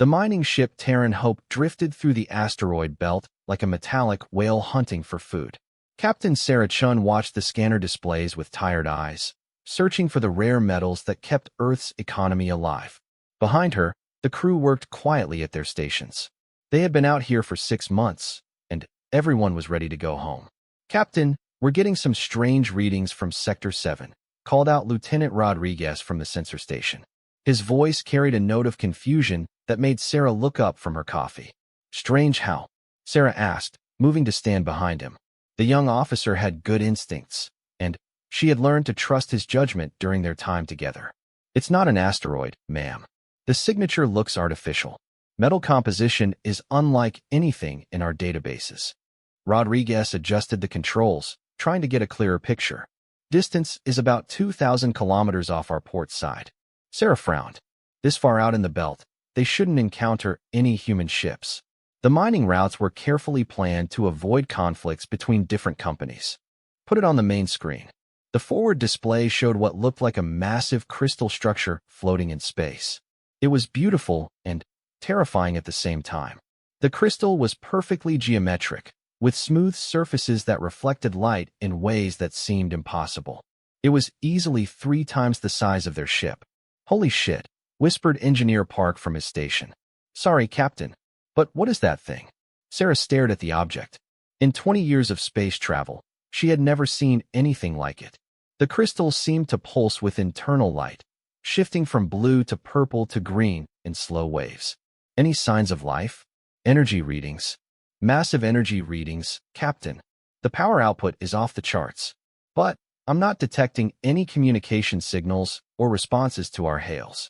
The mining ship Terran Hope drifted through the asteroid belt like a metallic whale hunting for food. Captain Sarah Chun watched the scanner displays with tired eyes, searching for the rare metals that kept Earth's economy alive. Behind her, the crew worked quietly at their stations. They had been out here for 6 months, and everyone was ready to go home. "Captain, we're getting some strange readings from Sector 7, called out Lieutenant Rodriguez from the sensor station. His voice carried a note of confusion that made Sarah look up from her coffee. "Strange how?" Sarah asked, moving to stand behind him. The young officer had good instincts, and she had learned to trust his judgment during their time together. "It's not an asteroid, ma'am. The signature looks artificial. Metal composition is unlike anything in our databases." Rodriguez adjusted the controls, trying to get a clearer picture. "Distance is about 2,000 kilometers off our port side." Sarah frowned. This far out in the belt, they shouldn't encounter any human ships. The mining routes were carefully planned to avoid conflicts between different companies. "Put it on the main screen." The forward display showed what looked like a massive crystal structure floating in space. It was beautiful and terrifying at the same time. The crystal was perfectly geometric, with smooth surfaces that reflected light in ways that seemed impossible. It was easily 3 times the size of their ship. "Holy shit," whispered Engineer Park from his station. "Sorry, Captain, but what is that thing?" Sarah stared at the object. In 20 years of space travel, she had never seen anything like it. The crystal seemed to pulse with internal light, shifting from blue to purple to green in slow waves. "Any signs of life?" "Energy readings. Massive energy readings, Captain. The power output is off the charts. But I'm not detecting any communication signals or responses to our hails."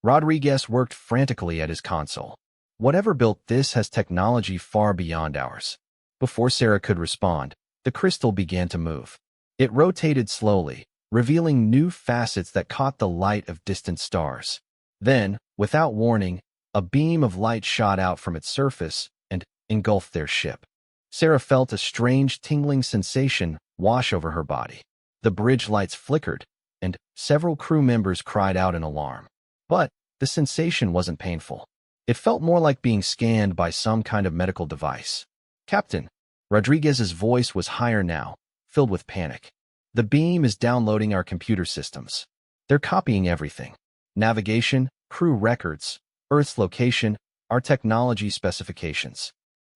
Rodriguez worked frantically at his console. "Whatever built this has technology far beyond ours." Before Sarah could respond, the crystal began to move. It rotated slowly, revealing new facets that caught the light of distant stars. Then, without warning, a beam of light shot out from its surface and engulfed their ship. Sarah felt a strange tingling sensation wash over her body. The bridge lights flickered, and several crew members cried out in alarm. But the sensation wasn't painful. It felt more like being scanned by some kind of medical device. "Captain," Rodriguez's voice was higher now, filled with panic. "The beam is downloading our computer systems. They're copying everything. Navigation, crew records, Earth's location, our technology specifications.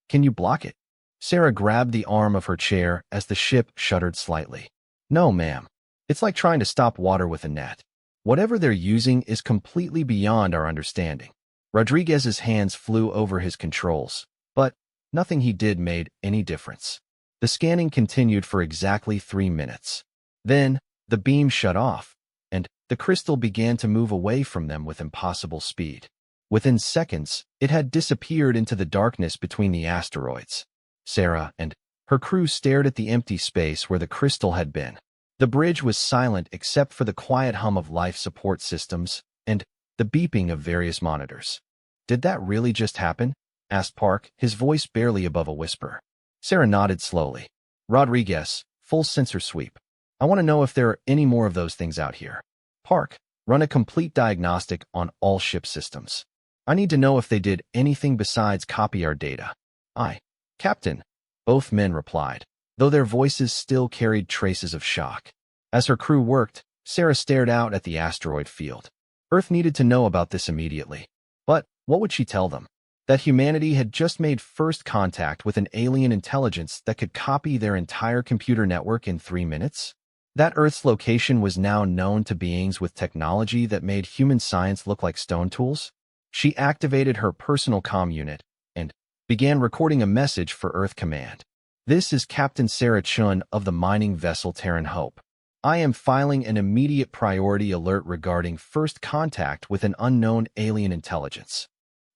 Can you block it?" Sarah grabbed the arm of her chair as the ship shuddered slightly. "No, ma'am. It's like trying to stop water with a net. Whatever they're using is completely beyond our understanding." Rodriguez's hands flew over his controls, but nothing he did made any difference. The scanning continued for exactly 3 minutes. Then, the beam shut off, and the crystal began to move away from them with impossible speed. Within seconds, it had disappeared into the darkness between the asteroids. Sarah and her crew stared at the empty space where the crystal had been. The bridge was silent except for the quiet hum of life support systems and the beeping of various monitors. "Did that really just happen?" asked Park, his voice barely above a whisper. Sarah nodded slowly. "Rodriguez, full sensor sweep. I want to know if there are any more of those things out here. Park, run a complete diagnostic on all ship systems. I need to know if they did anything besides copy our data." "Aye, Captain," both men replied, though their voices still carried traces of shock. As her crew worked, Sarah stared out at the asteroid field. Earth needed to know about this immediately. But what would she tell them? That humanity had just made first contact with an alien intelligence that could copy their entire computer network in 3 minutes? That Earth's location was now known to beings with technology that made human science look like stone tools? She activated her personal comm unit and began recording a message for Earth Command. "This is Captain Sarah Chun of the mining vessel Terran Hope. I am filing an immediate priority alert regarding first contact with an unknown alien intelligence."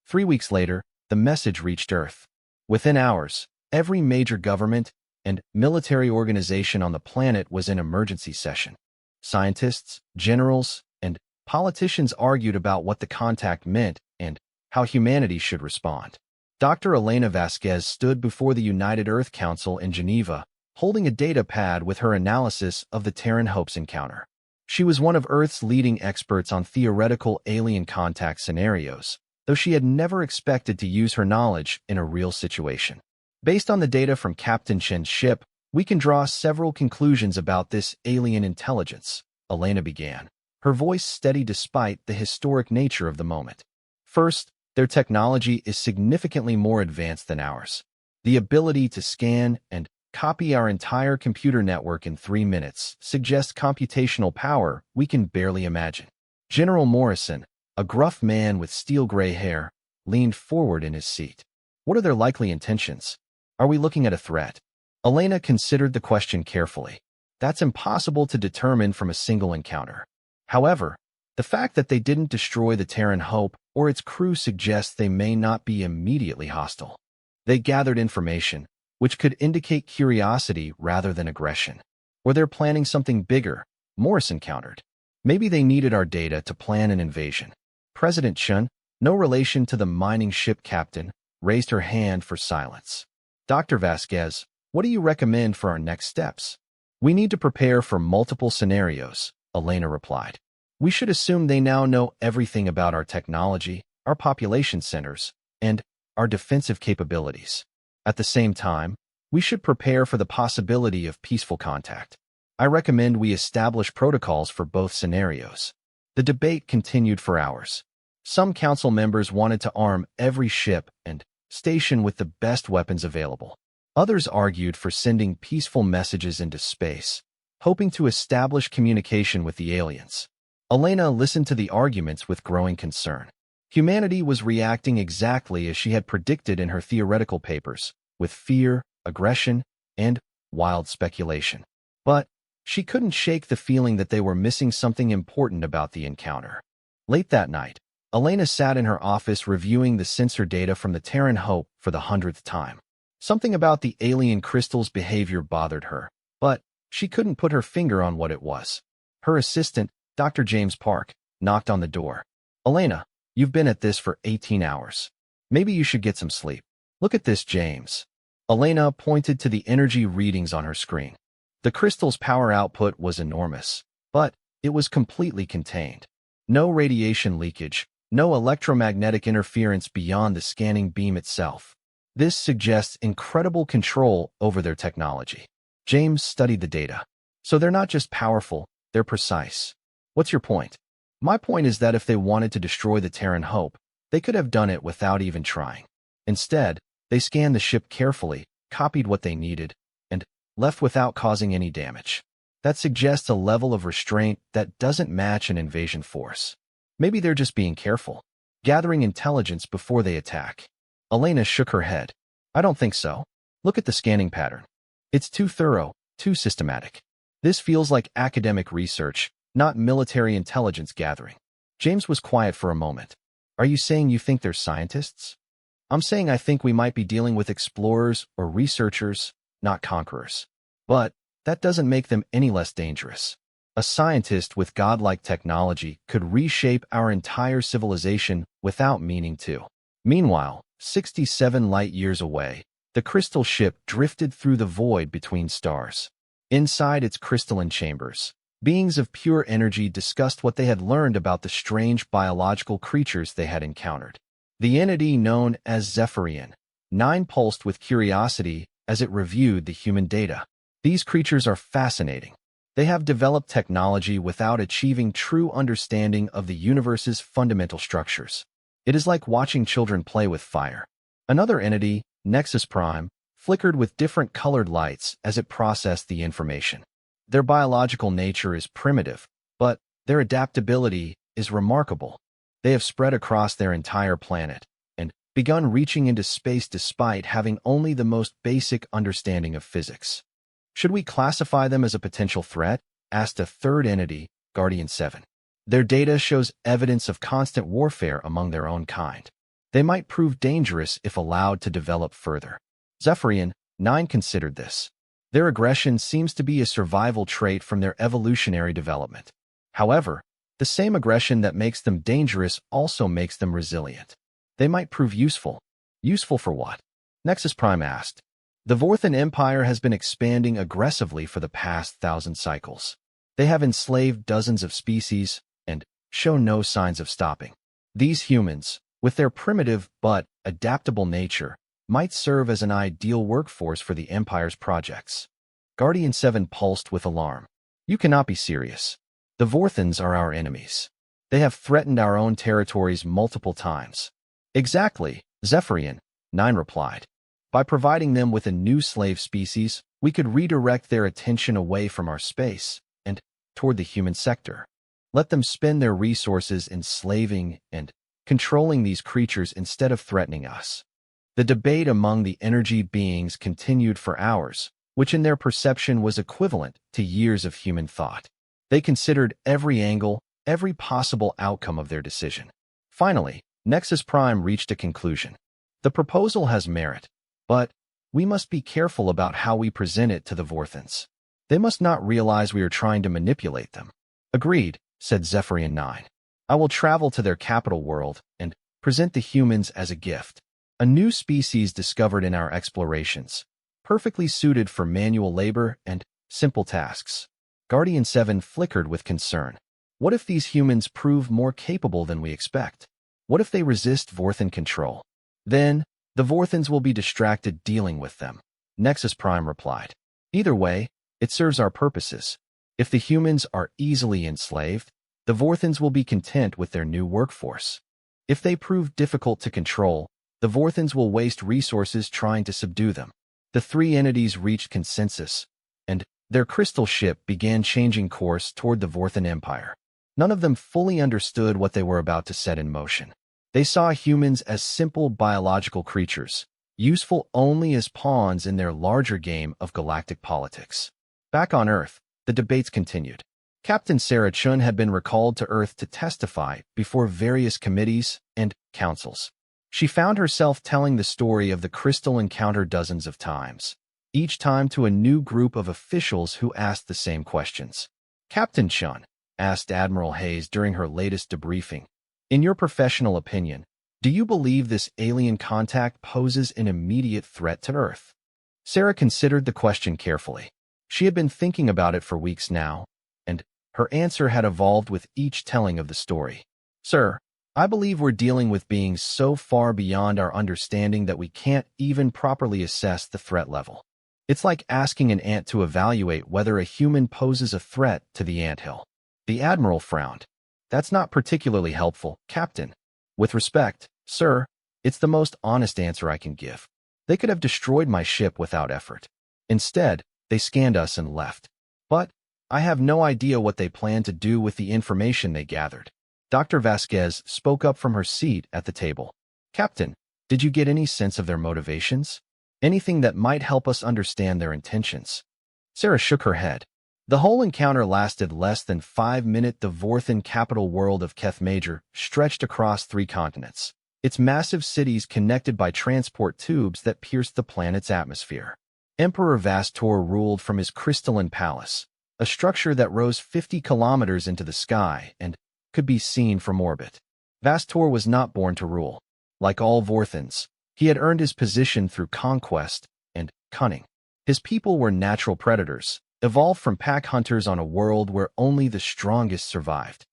3 weeks later, the message reached Earth. Within hours, every major government and military organization on the planet was in emergency session. Scientists, generals, and politicians argued about what the contact meant and how humanity should respond. Dr. Elena Vasquez stood before the United Earth Council in Geneva, holding a data pad with her analysis of the Terran Hope's encounter. She was one of Earth's leading experts on theoretical alien contact scenarios, though she had never expected to use her knowledge in a real situation. Based on the data from Captain Chen's ship, we can draw several conclusions about this alien intelligence, Elena began, her voice steady despite the historic nature of the moment. First, their technology is significantly more advanced than ours. The ability to scan and copy our entire computer network in 3 minutes suggests computational power we can barely imagine. General Morrison, a gruff man with steel-gray hair, leaned forward in his seat. What are their likely intentions? Are we looking at a threat? Elena considered the question carefully. That's impossible to determine from a single encounter. However, the fact that they didn't destroy the Terran Hope or its crew suggests they may not be immediately hostile. They gathered information, which could indicate curiosity rather than aggression. Or they're planning something bigger, Morrison countered. Maybe they needed our data to plan an invasion. President Chun, no relation to the mining ship captain, raised her hand for silence. Dr. Vasquez, what do you recommend for our next steps? We need to prepare for multiple scenarios, Elena replied. We should assume they now know everything about our technology, our population centers, and our defensive capabilities. At the same time, we should prepare for the possibility of peaceful contact. I recommend we establish protocols for both scenarios. The debate continued for hours. Some council members wanted to arm every ship and station with the best weapons available. Others argued for sending peaceful messages into space, hoping to establish communication with the aliens. Elena listened to the arguments with growing concern. Humanity was reacting exactly as she had predicted in her theoretical papers, with fear, aggression, and wild speculation. But she couldn't shake the feeling that they were missing something important about the encounter. Late that night, Elena sat in her office reviewing the sensor data from the Terran Hope for the 100th time. Something about the alien crystal's behavior bothered her, but she couldn't put her finger on what it was. Her assistant, Dr. James Park, knocked on the door. Elena, you've been at this for 18 hours. Maybe you should get some sleep. Look at this, James. Elena pointed to the energy readings on her screen. The crystal's power output was enormous, but it was completely contained. No radiation leakage, no electromagnetic interference beyond the scanning beam itself. This suggests incredible control over their technology. James studied the data. So they're not just powerful, they're precise. What's your point? My point is that if they wanted to destroy the Terran Hope, they could have done it without even trying. Instead, they scanned the ship carefully, copied what they needed, and left without causing any damage. That suggests a level of restraint that doesn't match an invasion force. Maybe they're just being careful, gathering intelligence before they attack. Elena shook her head. I don't think so. Look at the scanning pattern. It's too thorough, too systematic. This feels like academic research, not military intelligence gathering. James was quiet for a moment. Are you saying you think they're scientists? I'm saying I think we might be dealing with explorers or researchers, not conquerors. But that doesn't make them any less dangerous. A scientist with godlike technology could reshape our entire civilization without meaning to. Meanwhile, 67 light-years away, the crystal ship drifted through the void between stars. Inside its crystalline chambers, beings of pure energy discussed what they had learned about the strange biological creatures they had encountered. The entity known as Zephyrian, 9 pulsed with curiosity as it reviewed the human data. These creatures are fascinating. They have developed technology without achieving true understanding of the universe's fundamental structures. It is like watching children play with fire. Another entity, Nexus Prime, flickered with different colored lights as it processed the information. Their biological nature is primitive, but their adaptability is remarkable. They have spread across their entire planet and begun reaching into space despite having only the most basic understanding of physics. Should we classify them as a potential threat? Asked a third entity, Guardian 7. Their data shows evidence of constant warfare among their own kind. They might prove dangerous if allowed to develop further. Zephyrian 9 considered this. Their aggression seems to be a survival trait from their evolutionary development. However, the same aggression that makes them dangerous also makes them resilient. They might prove useful. Useful for what? Nexus Prime asked. The Vorthan Empire has been expanding aggressively for the past 1,000 cycles. They have enslaved dozens of species and show no signs of stopping. These humans, with their primitive but adaptable nature, might serve as an ideal workforce for the Empire's projects. Guardian 7 pulsed with alarm. You cannot be serious. The Vorthans are our enemies. They have threatened our own territories multiple times. Exactly, Zephyrian, 9 replied. By providing them with a new slave species, we could redirect their attention away from our space and toward the human sector. Let them spend their resources enslaving and controlling these creatures instead of threatening us. The debate among the energy beings continued for hours, which in their perception was equivalent to years of human thought. They considered every angle, every possible outcome of their decision. Finally, Nexus Prime reached a conclusion. The proposal has merit, but we must be careful about how we present it to the Vorthans. They must not realize we are trying to manipulate them. Agreed, said Zephyrian 9. I will travel to their capital world and present the humans as a gift. A new species discovered in our explorations, perfectly suited for manual labor and simple tasks. Guardian 7 flickered with concern. What if these humans prove more capable than we expect? What if they resist Vorthan control? Then, the Vorthans will be distracted dealing with them, Nexus Prime replied. Either way, it serves our purposes. If the humans are easily enslaved, the Vorthans will be content with their new workforce. If they prove difficult to control, the Vorthans will waste resources trying to subdue them. The three entities reached consensus, and their crystal ship began changing course toward the Vorthan Empire. None of them fully understood what they were about to set in motion. They saw humans as simple biological creatures, useful only as pawns in their larger game of galactic politics. Back on Earth, the debates continued. Captain Sarah Chun had been recalled to Earth to testify before various committees and councils. She found herself telling the story of the crystal encounter dozens of times, each time to a new group of officials who asked the same questions. Captain Chun, asked Admiral Hayes during her latest debriefing, in your professional opinion, do you believe this alien contact poses an immediate threat to Earth? Sarah considered the question carefully. She had been thinking about it for weeks now, and her answer had evolved with each telling of the story. Sir, I believe we're dealing with beings so far beyond our understanding that we can't even properly assess the threat level. It's like asking an ant to evaluate whether a human poses a threat to the anthill. The Admiral frowned. That's not particularly helpful, Captain. With respect, sir, it's the most honest answer I can give. They could have destroyed my ship without effort. Instead, they scanned us and left. But I have no idea what they plan to do with the information they gathered. Dr. Vasquez spoke up from her seat at the table. Captain, did you get any sense of their motivations? Anything that might help us understand their intentions? Sarah shook her head. The whole encounter lasted less than 5 minutes. The Vorthan capital world of Keth Major stretched across 3 continents, its massive cities connected by transport tubes that pierced the planet's atmosphere. Emperor Vastor ruled from his crystalline palace, a structure that rose 50 kilometers into the sky and could be seen from orbit. Vastor was not born to rule. Like all Vorthans, he had earned his position through conquest and cunning. His people were natural predators, evolved from pack hunters on a world where only the strongest survived.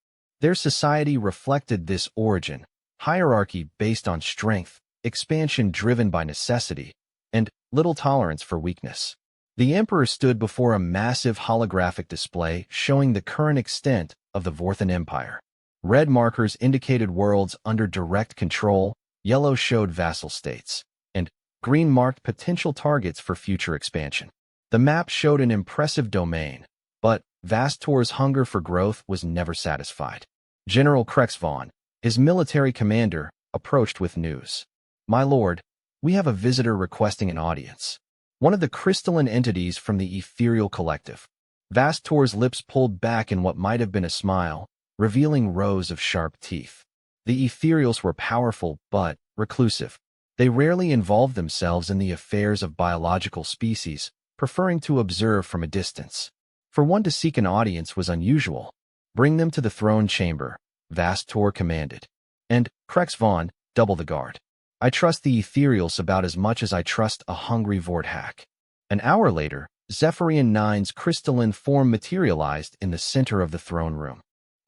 Their society reflected this origin, hierarchy based on strength, expansion driven by necessity, and little tolerance for weakness. The Emperor stood before a massive holographic display showing the current extent of the Vorthan Empire. Red markers indicated worlds under direct control, yellow showed vassal states, and green marked potential targets for future expansion. The map showed an impressive domain, but Vastor's hunger for growth was never satisfied. General Krexvon, his military commander, approached with news. My lord, we have a visitor requesting an audience. One of the crystalline entities from the ethereal collective. Vastor's lips pulled back in what might have been a smile, revealing rows of sharp teeth. The ethereals were powerful but reclusive. They rarely involved themselves in the affairs of biological species, preferring to observe from a distance. For one to seek an audience was unusual. Bring them to the throne chamber, Vastor commanded. And, Krexvon, double the guard. I trust the ethereals about as much as I trust a hungry Vorthack. An hour later, Zephyrian 9's crystalline form materialized in the center of the throne room.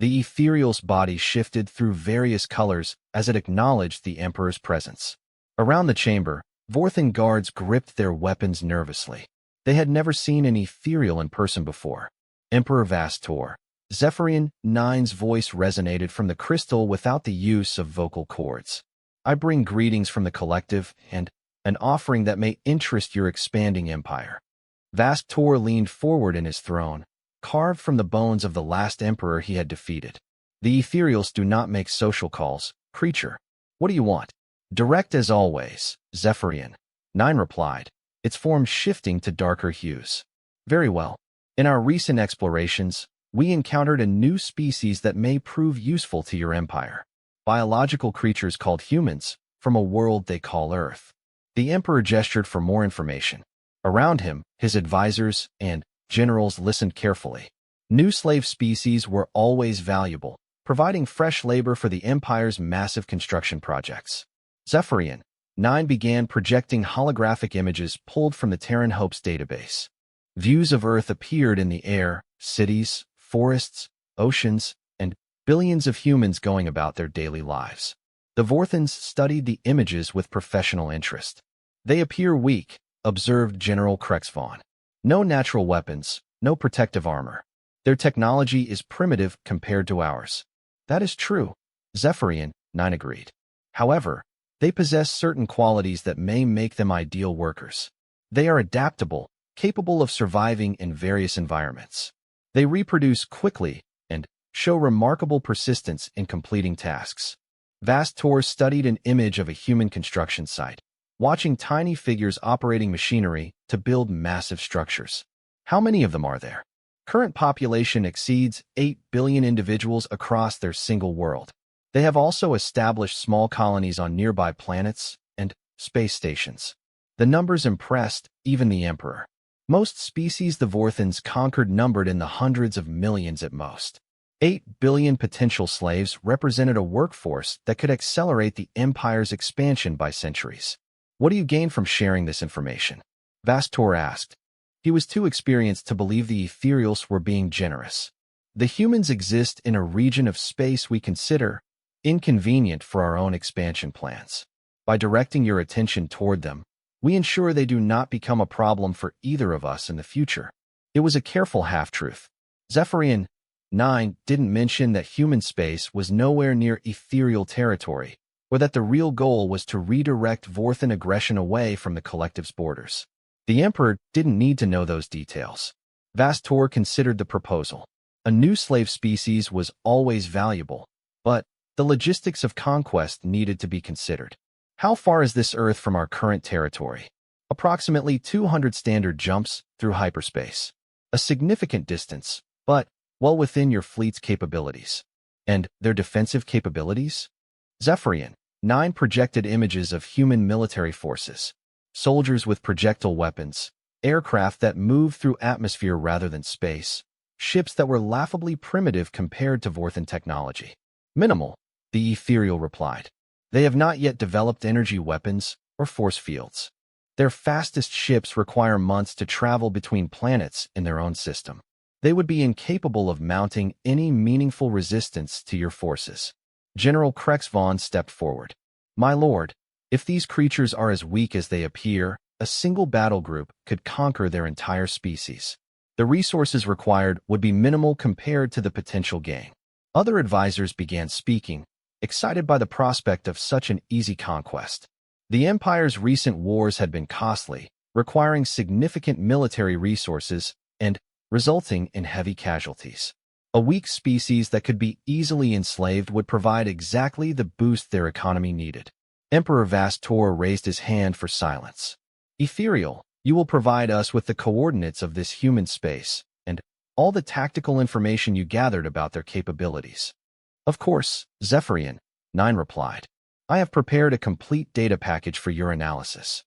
The ethereal's body shifted through various colors as it acknowledged the Emperor's presence. Around the chamber, Vorthan guards gripped their weapons nervously. They had never seen an ethereal in person before. Emperor Vastor. Zephyrian IX's voice resonated from the crystal without the use of vocal cords. I bring greetings from the collective and an offering that may interest your expanding empire. Vastor leaned forward in his throne, carved from the bones of the last emperor he had defeated. The ethereals do not make social calls, creature. What do you want? Direct as always, Zephyrian IX replied, its form shifting to darker hues. Very well. In our recent explorations, we encountered a new species that may prove useful to your empire. Biological creatures called humans, from a world they call Earth. The Emperor gestured for more information. Around him, his advisors and generals listened carefully. New slave species were always valuable, providing fresh labor for the Empire's massive construction projects. Zephyrian IX began projecting holographic images pulled from the Terran Hope's database. Views of Earth appeared in the air, cities, forests, oceans, and billions of humans going about their daily lives. The Vorthans studied the images with professional interest. They appear weak, observed General Krexvon. No natural weapons, no protective armor. Their technology is primitive compared to ours. That is true, Zephyrian IX agreed. However, they possess certain qualities that may make them ideal workers. They are adaptable, capable of surviving in various environments. They reproduce quickly and show remarkable persistence in completing tasks. Vastor studied an image of a human construction site, watching tiny figures operating machinery to build massive structures. How many of them are there? Current population exceeds 8 billion individuals across their single world. They have also established small colonies on nearby planets and space stations. The numbers impressed even the Emperor. Most species the Vorthans conquered numbered in the hundreds of millions at most. 8 billion potential slaves represented a workforce that could accelerate the Empire's expansion by centuries. What do you gain from sharing this information? Vastor asked. He was too experienced to believe the ethereals were being generous. The humans exist in a region of space we consider inconvenient for our own expansion plans. By directing your attention toward them, we ensure they do not become a problem for either of us in the future. It was a careful half-truth. Zephyrian IX didn't mention that human space was nowhere near ethereal territory, or that the real goal was to redirect Vorthan aggression away from the collective's borders. The Emperor didn't need to know those details. Vastor considered the proposal. A new slave species was always valuable, but the logistics of conquest needed to be considered. How far is this Earth from our current territory? Approximately 200 standard jumps through hyperspace. A significant distance, but well within your fleet's capabilities. And their defensive capabilities? Zephyrian IX projected images of human military forces. Soldiers with projectile weapons, aircraft that move through atmosphere rather than space, ships that were laughably primitive compared to Vorthan technology. Minimal, the ethereal replied. They have not yet developed energy weapons or force fields. Their fastest ships require months to travel between planets in their own system. They would be incapable of mounting any meaningful resistance to your forces. General Krexvon stepped forward. My lord, if these creatures are as weak as they appear, a single battle group could conquer their entire species. The resources required would be minimal compared to the potential gain. Other advisors began speaking, excited by the prospect of such an easy conquest. The Empire's recent wars had been costly, requiring significant military resources and resulting in heavy casualties. A weak species that could be easily enslaved would provide exactly the boost their economy needed. Emperor Vastor raised his hand for silence. Ethereal, you will provide us with the coordinates of this human space and all the tactical information you gathered about their capabilities. Of course, Zephyrian IX replied. I have prepared a complete data package for your analysis.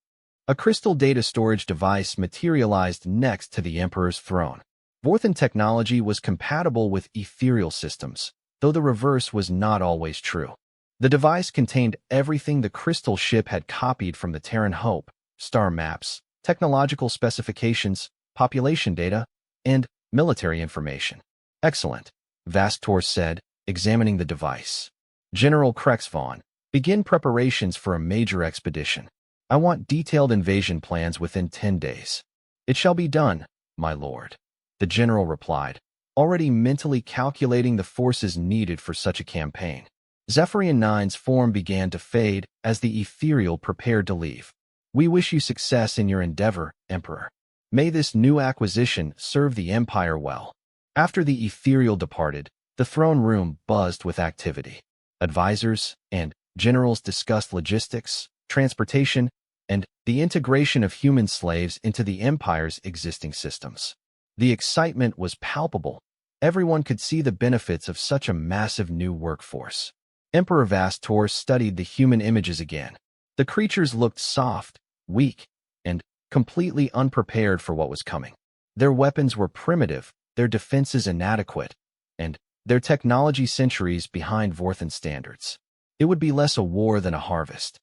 A crystal data storage device materialized next to the Emperor's throne. Vorthan technology was compatible with ethereal systems, though the reverse was not always true. The device contained everything the crystal ship had copied from the Terran Hope: star maps, technological specifications, population data, and military information. Excellent. Vastor said, examining the device. General Krexvon, begin preparations for a major expedition. I want detailed invasion plans within 10 days. It shall be done, my lord, the general replied, already mentally calculating the forces needed for such a campaign. Zephyrian Nine's form began to fade as the ethereal prepared to leave. We wish you success in your endeavor, Emperor. May this new acquisition serve the Empire well. After the ethereal departed, the throne room buzzed with activity. Advisors and generals discussed logistics, transportation, and the integration of human slaves into the Empire's existing systems. The excitement was palpable. Everyone could see the benefits of such a massive new workforce. Emperor Vastor studied the human images again. The creatures looked soft, weak, and completely unprepared for what was coming. Their weapons were primitive, their defenses inadequate, and their technology centuries behind Vorthan standards. It would be less a war than a harvest.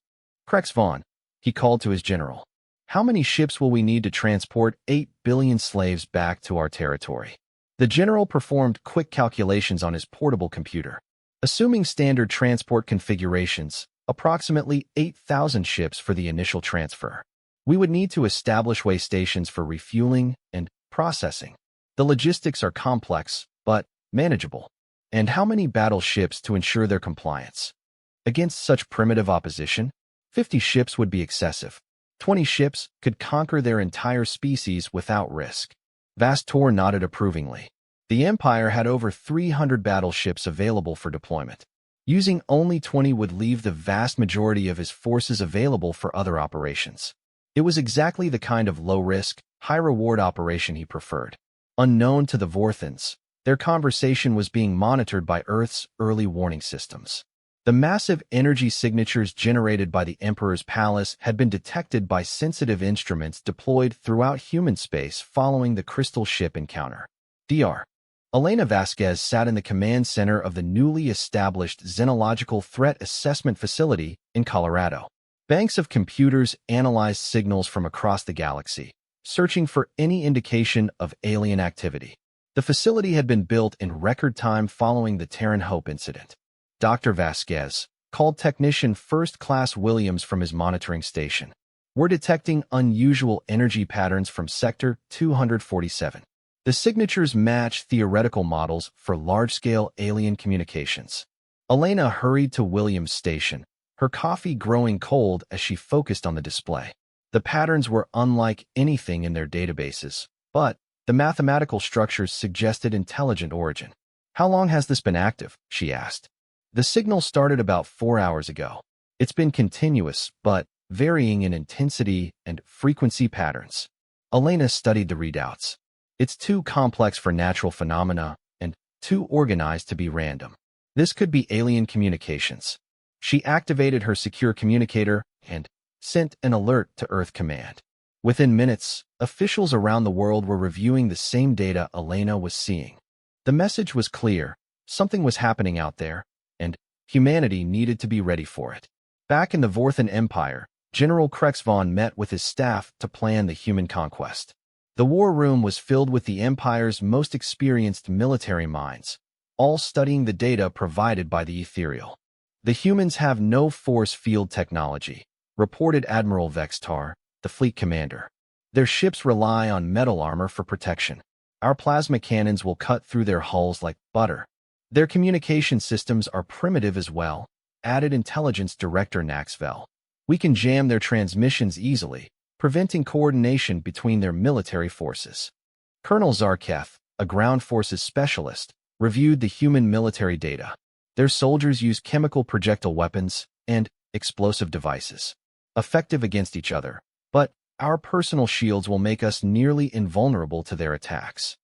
Krexvon, he called to his general. How many ships will we need to transport 8 billion slaves back to our territory? The general performed quick calculations on his portable computer. Assuming standard transport configurations, approximately 8,000 ships for the initial transfer. We would need to establish way stations for refueling and processing. The logistics are complex, but manageable. And how many battleships to ensure their compliance? Against such primitive opposition, 50 ships would be excessive. 20 ships could conquer their entire species without risk. Vastor nodded approvingly. The Empire had over 300 battleships available for deployment. Using only 20 would leave the vast majority of his forces available for other operations. It was exactly the kind of low-risk, high-reward operation he preferred. Unknown to the Vorthans, their conversation was being monitored by Earth's early warning systems. The massive energy signatures generated by the Emperor's palace had been detected by sensitive instruments deployed throughout human space following the crystal ship encounter. Dr. Elena Vasquez sat in the command center of the newly established Xenological Threat Assessment Facility in Colorado. Banks of computers analyzed signals from across the galaxy, searching for any indication of alien activity. The facility had been built in record time following the Terran Hope incident. Dr. Vasquez called technician First Class Williams from his monitoring station. We're detecting unusual energy patterns from Sector 247. The signatures match theoretical models for large-scale alien communications. Elena hurried to Williams' station, her coffee growing cold as she focused on the display. The patterns were unlike anything in their databases, but the mathematical structures suggested intelligent origin. How long has this been active? She asked. The signal started about 4 hours ago. It's been continuous, but varying in intensity and frequency patterns. Elena studied the readouts. It's too complex for natural phenomena and too organized to be random. This could be alien communications. She activated her secure communicator and sent an alert to Earth Command. Within minutes, officials around the world were reviewing the same data Elena was seeing. The message was clear. Something was happening out there, and humanity needed to be ready for it. Back in the Vorthan Empire, General Krexvon met with his staff to plan the human conquest. The war room was filled with the Empire's most experienced military minds, all studying the data provided by the ethereal. The humans have no force field technology, reported Admiral Vextar, the fleet commander. Their ships rely on metal armor for protection. Our plasma cannons will cut through their hulls like butter. Their communication systems are primitive as well, added intelligence director Naxvel. We can jam their transmissions easily, preventing coordination between their military forces. Colonel Zarketh, a ground forces specialist, reviewed the human military data. Their soldiers use chemical projectile weapons and explosive devices, effective against each other, but our personal shields will make us nearly invulnerable to their attacks.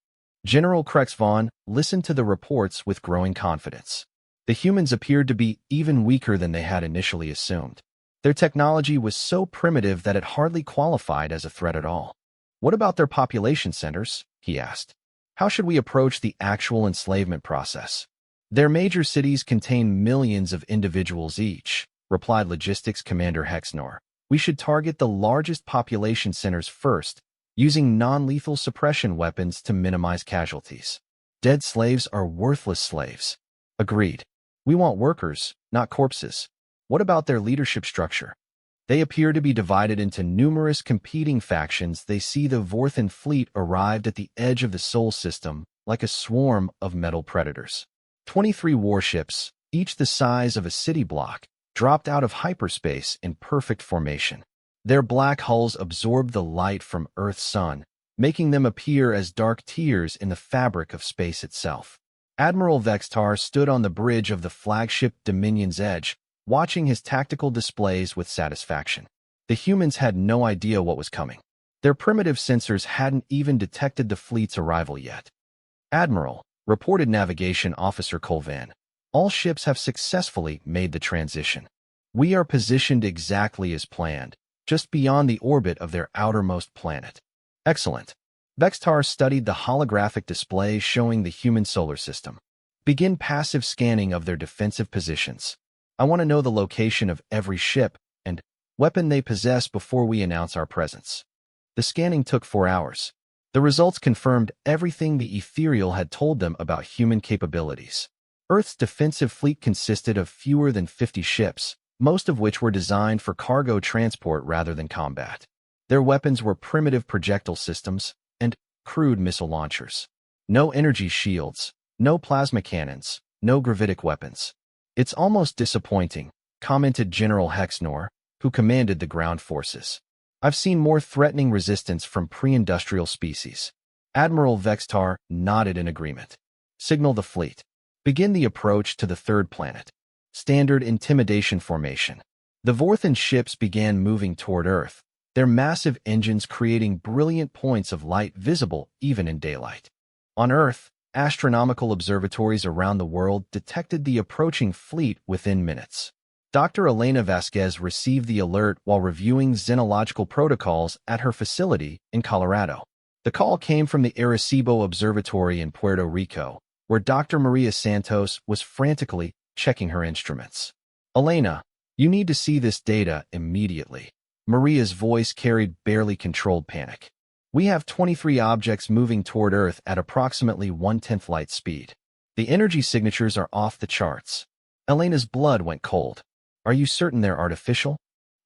General Krexvon listened to the reports with growing confidence. The humans appeared to be even weaker than they had initially assumed. Their technology was so primitive that it hardly qualified as a threat at all. What about their population centers? He asked. How should we approach the actual enslavement process? Their major cities contain millions of individuals each, replied Logistics Commander Hexnor. We should target the largest population centers first, using non-lethal suppression weapons to minimize casualties. Dead slaves are worthless slaves. Agreed. We want workers, not corpses. What about their leadership structure? They appear to be divided into numerous competing factions. They see the Vorthan fleet arrived at the edge of the Sol system like a swarm of metal predators. 23 warships, each the size of a city block, dropped out of hyperspace in perfect formation. Their black hulls absorbed the light from Earth's sun, making them appear as dark tears in the fabric of space itself. Admiral Vextar stood on the bridge of the flagship Dominion's Edge, watching his tactical displays with satisfaction. The humans had no idea what was coming. Their primitive sensors hadn't even detected the fleet's arrival yet. Admiral, reported Navigation Officer Colvan, all ships have successfully made the transition. We are positioned exactly as planned, just beyond the orbit of their outermost planet. Excellent. Vextar studied the holographic display showing the human solar system. Begin passive scanning of their defensive positions. I want to know the location of every ship and weapon they possess before we announce our presence. The scanning took 4 hours. The results confirmed everything the Ethereal had told them about human capabilities. Earth's defensive fleet consisted of fewer than 50 ships, most of which were designed for cargo transport rather than combat. Their weapons were primitive projectile systems and crude missile launchers. No energy shields, no plasma cannons, no gravitic weapons. It's almost disappointing, commented General Hexnor, who commanded the ground forces. I've seen more threatening resistance from pre-industrial species. Admiral Vextar nodded in agreement. Signal the fleet. Begin the approach to the third planet. Standard intimidation formation. The Vorthan ships began moving toward Earth, their massive engines creating brilliant points of light visible even in daylight. On Earth, astronomical observatories around the world detected the approaching fleet within minutes. Dr. Elena Vasquez received the alert while reviewing xenological protocols at her facility in Colorado. The call came from the Arecibo Observatory in Puerto Rico, where Dr. Maria Santos was frantically checking her instruments. Elena, you need to see this data immediately. Maria's voice carried barely controlled panic. We have 23 objects moving toward Earth at approximately 1/10 light speed. The energy signatures are off the charts. Elena's blood went cold. Are you certain they're artificial?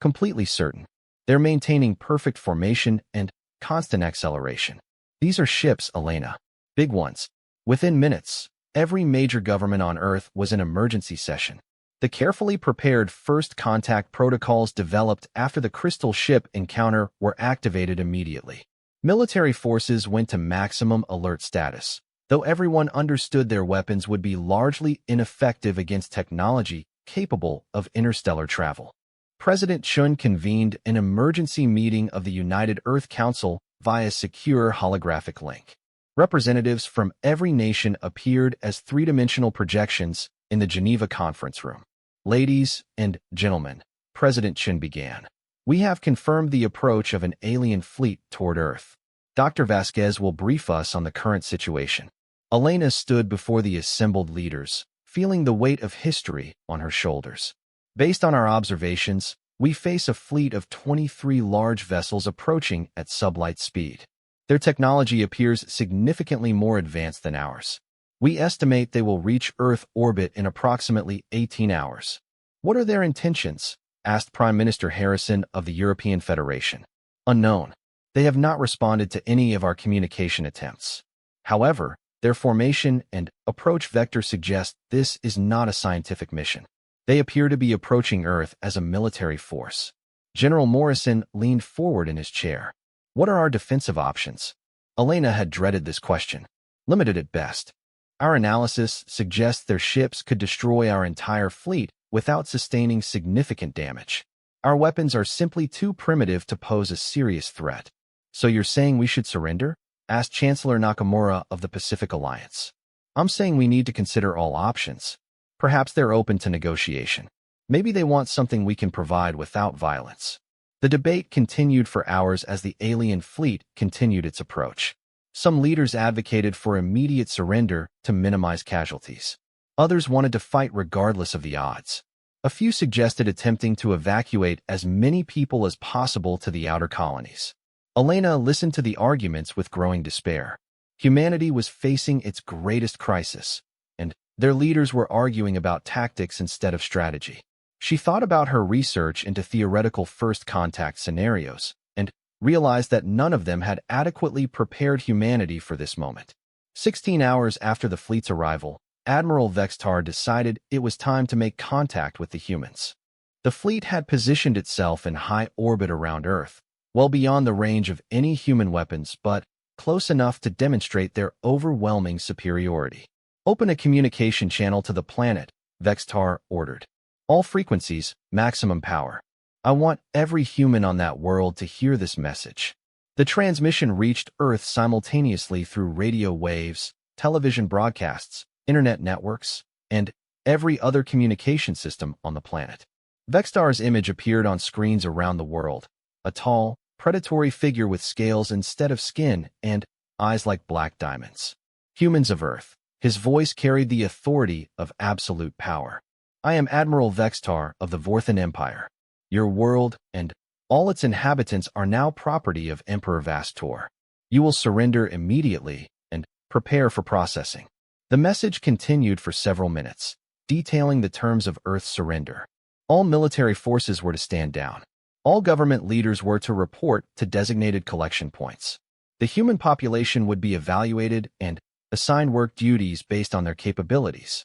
Completely certain. They're maintaining perfect formation and constant acceleration. These are ships, Elena. Big ones. Within minutes, every major government on Earth was in emergency session. The carefully prepared first contact protocols developed after the Crystal ship encounter were activated immediately. Military forces went to maximum alert status, though everyone understood their weapons would be largely ineffective against technology capable of interstellar travel. President Chun convened an emergency meeting of the United Earth Council via secure holographic link. Representatives from every nation appeared as three-dimensional projections in the Geneva conference room. Ladies and gentlemen, President Chun began. We have confirmed the approach of an alien fleet toward Earth. Dr. Vasquez will brief us on the current situation. Elena stood before the assembled leaders, feeling the weight of history on her shoulders. Based on our observations, we face a fleet of 23 large vessels approaching at sublight speed. Their technology appears significantly more advanced than ours. We estimate they will reach Earth orbit in approximately 18 hours. What are their intentions? Asked Prime Minister Harrison of the European Federation. Unknown. They have not responded to any of our communication attempts. However, their formation and approach vector suggest this is not a scientific mission. They appear to be approaching Earth as a military force. General Morrison leaned forward in his chair. What are our defensive options? Elena had dreaded this question. Limited at best. Our analysis suggests their ships could destroy our entire fleet without sustaining significant damage. Our weapons are simply too primitive to pose a serious threat. So you're saying we should surrender? Asked Chancellor Nakamura of the Pacific Alliance. I'm saying we need to consider all options. Perhaps they're open to negotiation. Maybe they want something we can provide without violence. The debate continued for hours as the alien fleet continued its approach. Some leaders advocated for immediate surrender to minimize casualties. Others wanted to fight regardless of the odds. A few suggested attempting to evacuate as many people as possible to the outer colonies. Elena listened to the arguments with growing despair. Humanity was facing its greatest crisis, and their leaders were arguing about tactics instead of strategy. She thought about her research into theoretical first contact scenarios and realized that none of them had adequately prepared humanity for this moment. 16 hours after the fleet's arrival, Admiral Vextar decided it was time to make contact with the humans. The fleet had positioned itself in high orbit around Earth, well beyond the range of any human weapons, but close enough to demonstrate their overwhelming superiority. "Open a communication channel to the planet," Vextar ordered. "All frequencies, maximum power. I want every human on that world to hear this message." The transmission reached Earth simultaneously through radio waves, television broadcasts, internet networks, and every other communication system on the planet. Vextar's image appeared on screens around the world, a tall, predatory figure with scales instead of skin and eyes like black diamonds. "Humans of Earth." His voice carried the authority of absolute power. "I am Admiral Vextar of the Vorthan Empire. Your world and all its inhabitants are now property of Emperor Vastor. You will surrender immediately and prepare for processing." The message continued for several minutes, detailing the terms of Earth's surrender. All military forces were to stand down. All government leaders were to report to designated collection points. The human population would be evaluated and assigned work duties based on their capabilities.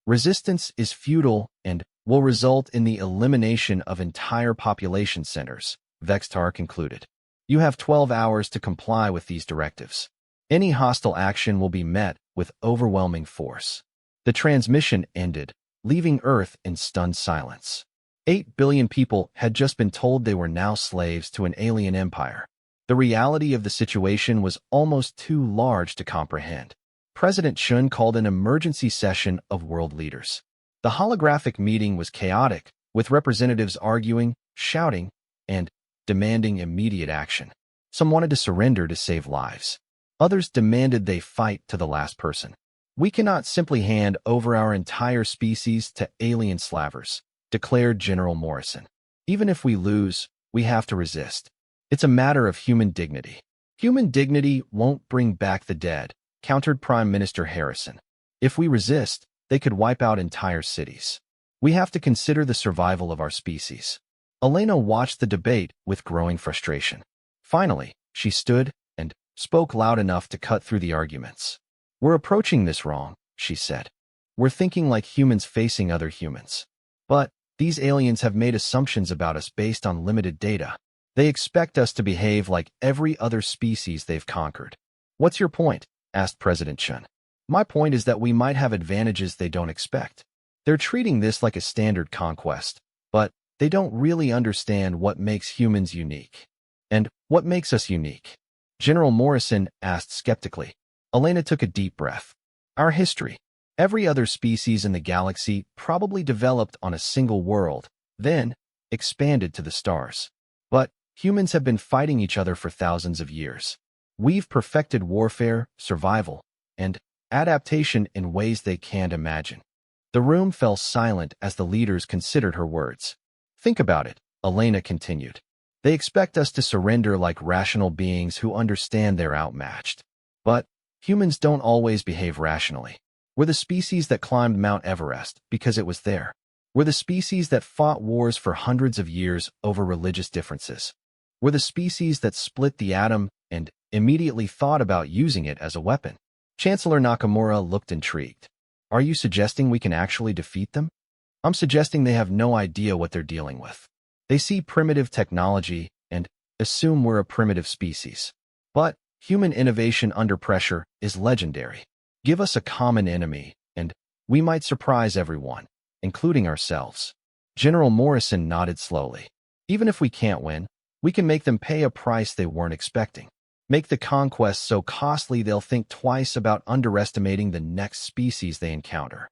"Resistance is futile and will result in the elimination of entire population centers," Vextar concluded. "You have 12 hours to comply with these directives. Any hostile action will be met with overwhelming force." The transmission ended, leaving Earth in stunned silence. 8 billion people had just been told they were now slaves to an alien empire. The reality of the situation was almost too large to comprehend. President Chun called an emergency session of world leaders. The holographic meeting was chaotic, with representatives arguing, shouting, and demanding immediate action. Some wanted to surrender to save lives. Others demanded they fight to the last person. "We cannot simply hand over our entire species to alien slavers," declared General Morrison. "Even if we lose, we have to resist. It's a matter of human dignity." "Human dignity won't bring back the dead," countered Prime Minister Harrison. "If we resist, they could wipe out entire cities. We have to consider the survival of our species." Elena watched the debate with growing frustration. Finally, she stood and spoke loud enough to cut through the arguments. "We're approaching this wrong," she said. "We're thinking like humans facing other humans. But these aliens have made assumptions about us based on limited data. They expect us to behave like every other species they've conquered." "What's your point?" asked President Chun. "My point is that we might have advantages they don't expect. They're treating this like a standard conquest, but they don't really understand what makes humans unique." "And what makes us unique?" General Morrison asked skeptically. Elena took a deep breath. "Our history. Every other species in the galaxy probably developed on a single world, then expanded to the stars. But humans have been fighting each other for thousands of years. We've perfected warfare, survival, and adaptation in ways they can't imagine." The room fell silent as the leaders considered her words. "Think about it," Elena continued. "They expect us to surrender like rational beings who understand they're outmatched. But humans don't always behave rationally. We're the species that climbed Mount Everest because it was there. We're the species that fought wars for hundreds of years over religious differences. We're the species that split the atom and immediately thought about using it as a weapon." Chancellor Nakamura looked intrigued. "Are you suggesting we can actually defeat them?" "I'm suggesting they have no idea what they're dealing with. They see primitive technology and assume we're a primitive species. But human innovation under pressure is legendary. Give us a common enemy, and we might surprise everyone, including ourselves." General Morrison nodded slowly. "Even if we can't win, we can make them pay a price they weren't expecting. Make the conquest so costly they'll think twice about underestimating the next species they encounter."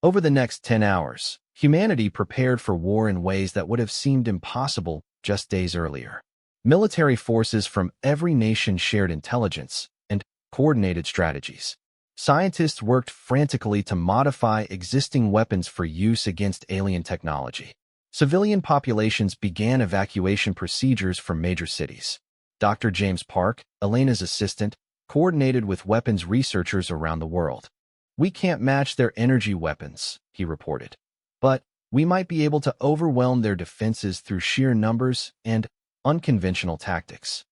Over the next 10 hours, humanity prepared for war in ways that would have seemed impossible just days earlier. Military forces from every nation shared intelligence and coordinated strategies. Scientists worked frantically to modify existing weapons for use against alien technology. Civilian populations began evacuation procedures from major cities. Dr. James Park, Elena's assistant, coordinated with weapons researchers around the world. We can't match their energy weapons, he reported. But we might be able to overwhelm their defenses through sheer numbers and unconventional tactics.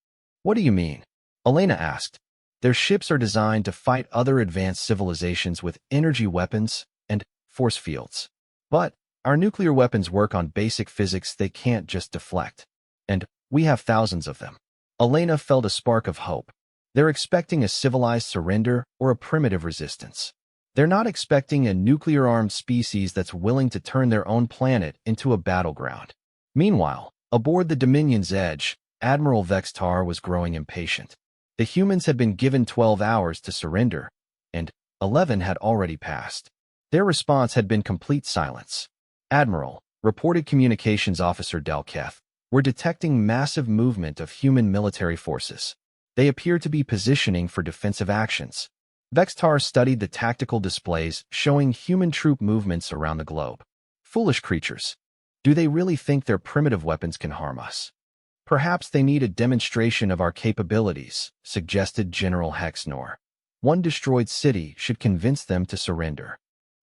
What do you mean? Elena asked. Their ships are designed to fight other advanced civilizations with energy weapons and force fields. But our nuclear weapons work on basic physics they can't just deflect. And we have thousands of them. Elena felt a spark of hope. They're expecting a civilized surrender or a primitive resistance. They're not expecting a nuclear-armed species that's willing to turn their own planet into a battleground. Meanwhile, aboard the Dominion's Edge, Admiral Vextar was growing impatient. The humans had been given 12 hours to surrender, and 11 had already passed. Their response had been complete silence. Admiral, reported Communications Officer Delketh, we're detecting massive movement of human military forces. They appear to be positioning for defensive actions. Vextar studied the tactical displays showing human troop movements around the globe. Foolish creatures. Do they really think their primitive weapons can harm us? Perhaps they need a demonstration of our capabilities, suggested General Hexnor. One destroyed city should convince them to surrender.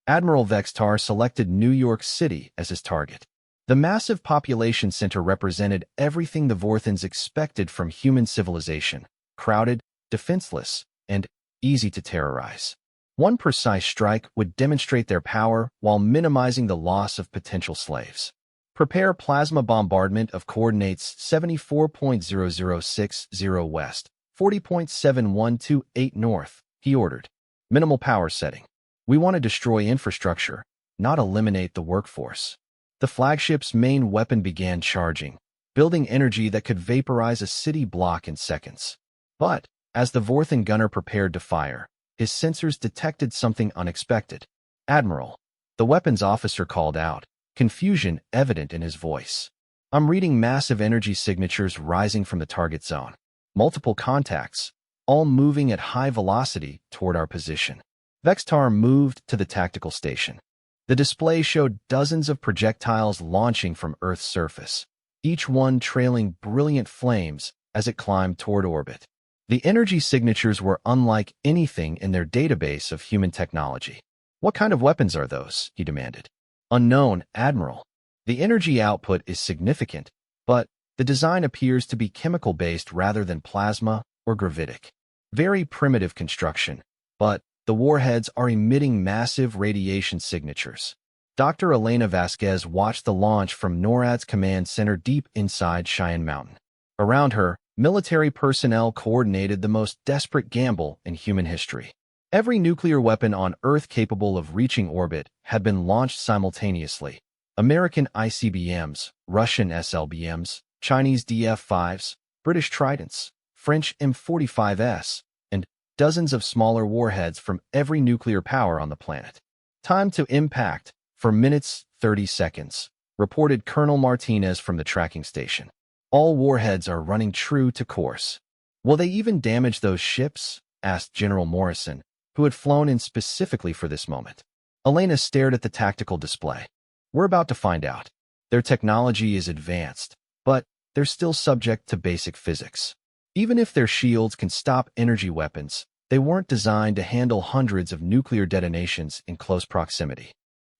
Admiral Vextar selected New York City as his target. The massive population center represented everything the Vorthans expected from human civilization: crowded, defenseless, and easy to terrorize. One precise strike would demonstrate their power while minimizing the loss of potential slaves. Prepare plasma bombardment of coordinates 74.0060 west, 40.7128 north, he ordered. Minimal power setting. We want to destroy infrastructure, not eliminate the workforce. The flagship's main weapon began charging, building energy that could vaporize a city block in seconds. But as the Vorthan gunner prepared to fire, his sensors detected something unexpected. Admiral, the weapons officer called out, confusion evident in his voice. I'm reading massive energy signatures rising from the target zone. Multiple contacts, all moving at high velocity toward our position. Vextar moved to the tactical station. The display showed dozens of projectiles launching from Earth's surface, each one trailing brilliant flames as it climbed toward orbit. The energy signatures were unlike anything in their database of human technology. What kind of weapons are those? He demanded. Unknown, Admiral. The energy output is significant, but the design appears to be chemical-based rather than plasma or gravitic. Very primitive construction, but the warheads are emitting massive radiation signatures. Dr. Elena Vasquez watched the launch from NORAD's command center deep inside Cheyenne Mountain. Around her, military personnel coordinated the most desperate gamble in human history. Every nuclear weapon on Earth capable of reaching orbit had been launched simultaneously. American ICBMs, Russian SLBMs, Chinese DF-5s, British Tridents, French M45s, and dozens of smaller warheads from every nuclear power on the planet. Time to impact, for minutes, 30 seconds, reported Colonel Martinez from the tracking station. All warheads are running true to course. Will they even damage those ships? Asked General Morrison, who had flown in specifically for this moment. Elena stared at the tactical display. We're about to find out. Their technology is advanced, but they're still subject to basic physics. Even if their shields can stop energy weapons, they weren't designed to handle hundreds of nuclear detonations in close proximity.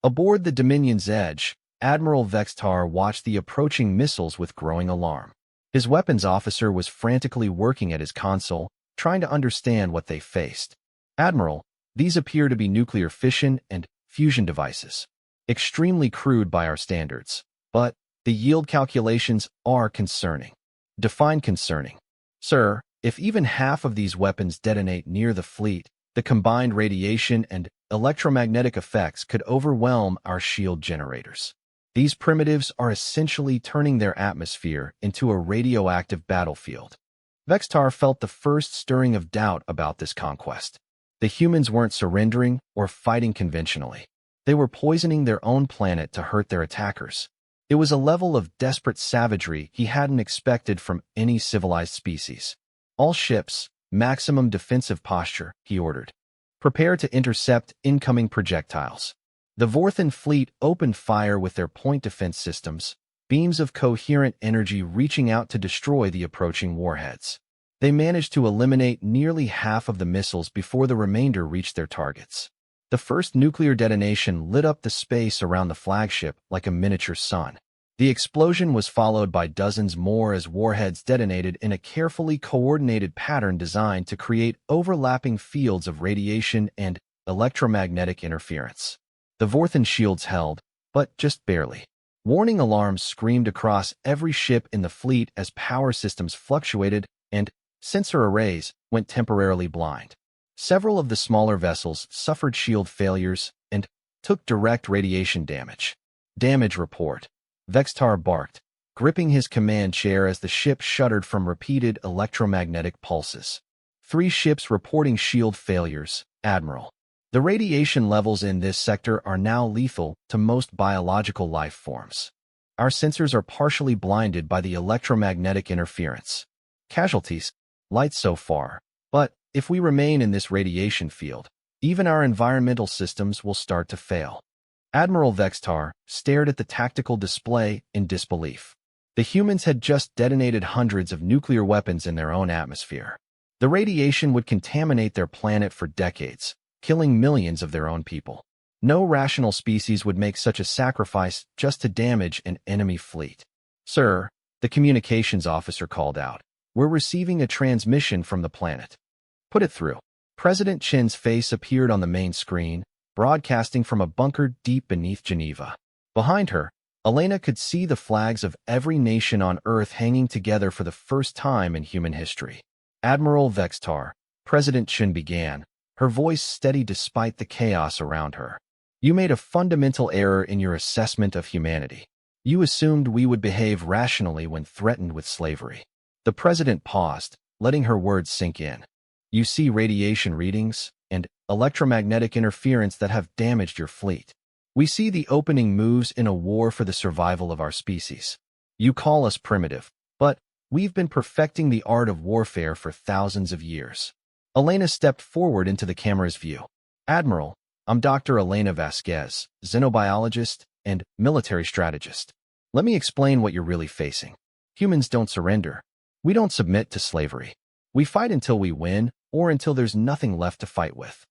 Aboard the Dominion's Edge, Admiral Vextar watched the approaching missiles with growing alarm. His weapons officer was frantically working at his console, trying to understand what they faced. Admiral, these appear to be nuclear fission and fusion devices. Extremely crude by our standards, but the yield calculations are concerning. Define concerning. Sir, if even half of these weapons detonate near the fleet, the combined radiation and electromagnetic effects could overwhelm our shield generators. These primitives are essentially turning their atmosphere into a radioactive battlefield. Vextar felt the first stirring of doubt about this conquest. The humans weren't surrendering or fighting conventionally. They were poisoning their own planet to hurt their attackers. It was a level of desperate savagery he hadn't expected from any civilized species. All ships, maximum defensive posture, he ordered. Prepare to intercept incoming projectiles. The Vorthan fleet opened fire with their point defense systems, beams of coherent energy reaching out to destroy the approaching warheads. They managed to eliminate nearly half of the missiles before the remainder reached their targets. The first nuclear detonation lit up the space around the flagship like a miniature sun. The explosion was followed by dozens more as warheads detonated in a carefully coordinated pattern designed to create overlapping fields of radiation and electromagnetic interference. The Vorthen shields held, but just barely. Warning alarms screamed across every ship in the fleet as power systems fluctuated and sensor arrays went temporarily blind. Several of the smaller vessels suffered shield failures and took direct radiation damage. Damage report. Vextar barked, gripping his command chair as the ship shuddered from repeated electromagnetic pulses. 3 ships reporting shield failures, Admiral. The radiation levels in this sector are now lethal to most biological life forms. Our sensors are partially blinded by the electromagnetic interference. Casualties, light so far, but if we remain in this radiation field, even our environmental systems will start to fail. Admiral Vextar stared at the tactical display in disbelief. The humans had just detonated hundreds of nuclear weapons in their own atmosphere. The radiation would contaminate their planet for decades, killing millions of their own people. No rational species would make such a sacrifice just to damage an enemy fleet. Sir, the communications officer called out, we're receiving a transmission from the planet. Put it through. President Chin's face appeared on the main screen, broadcasting from a bunker deep beneath Geneva. Behind her, Elena could see the flags of every nation on Earth hanging together for the first time in human history. Admiral Vextar, President Chin began, her voice steady despite the chaos around her. You made a fundamental error in your assessment of humanity. You assumed we would behave rationally when threatened with slavery. The president paused, letting her words sink in. You see radiation readings and electromagnetic interference that have damaged your fleet. We see the opening moves in a war for the survival of our species. You call us primitive, but we've been perfecting the art of warfare for thousands of years. Elena stepped forward into the camera's view. Admiral, I'm Dr. Elena Vasquez, xenobiologist and military strategist. Let me explain what you're really facing. Humans don't surrender. We don't submit to slavery. We fight until we win or until there's nothing left to fight with.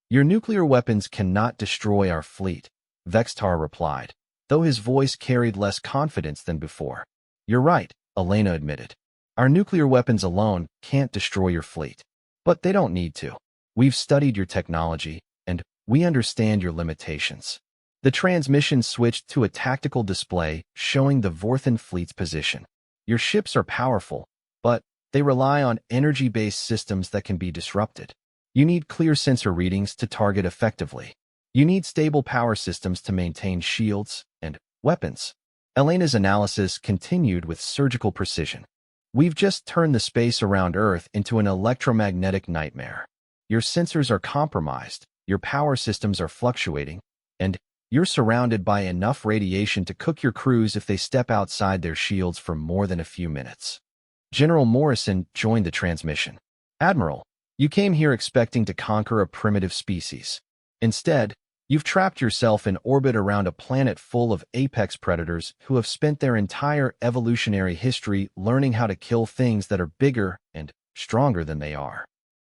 Your nuclear weapons cannot destroy our fleet, Vextar replied, though his voice carried less confidence than before. You're right, Elena admitted. Our nuclear weapons alone can't destroy your fleet. But they don't need to. We've studied your technology, and we understand your limitations. The transmission switched to a tactical display showing the Vorthen fleet's position. Your ships are powerful, but they rely on energy-based systems that can be disrupted. You need clear sensor readings to target effectively. You need stable power systems to maintain shields and weapons. Elena's analysis continued with surgical precision. We've just turned the space around Earth into an electromagnetic nightmare. Your sensors are compromised, your power systems are fluctuating, and you're surrounded by enough radiation to cook your crews if they step outside their shields for more than a few minutes. General Morrison joined the transmission. Admiral, you came here expecting to conquer a primitive species. Instead, you've trapped yourself in orbit around a planet full of apex predators who have spent their entire evolutionary history learning how to kill things that are bigger and stronger than they are.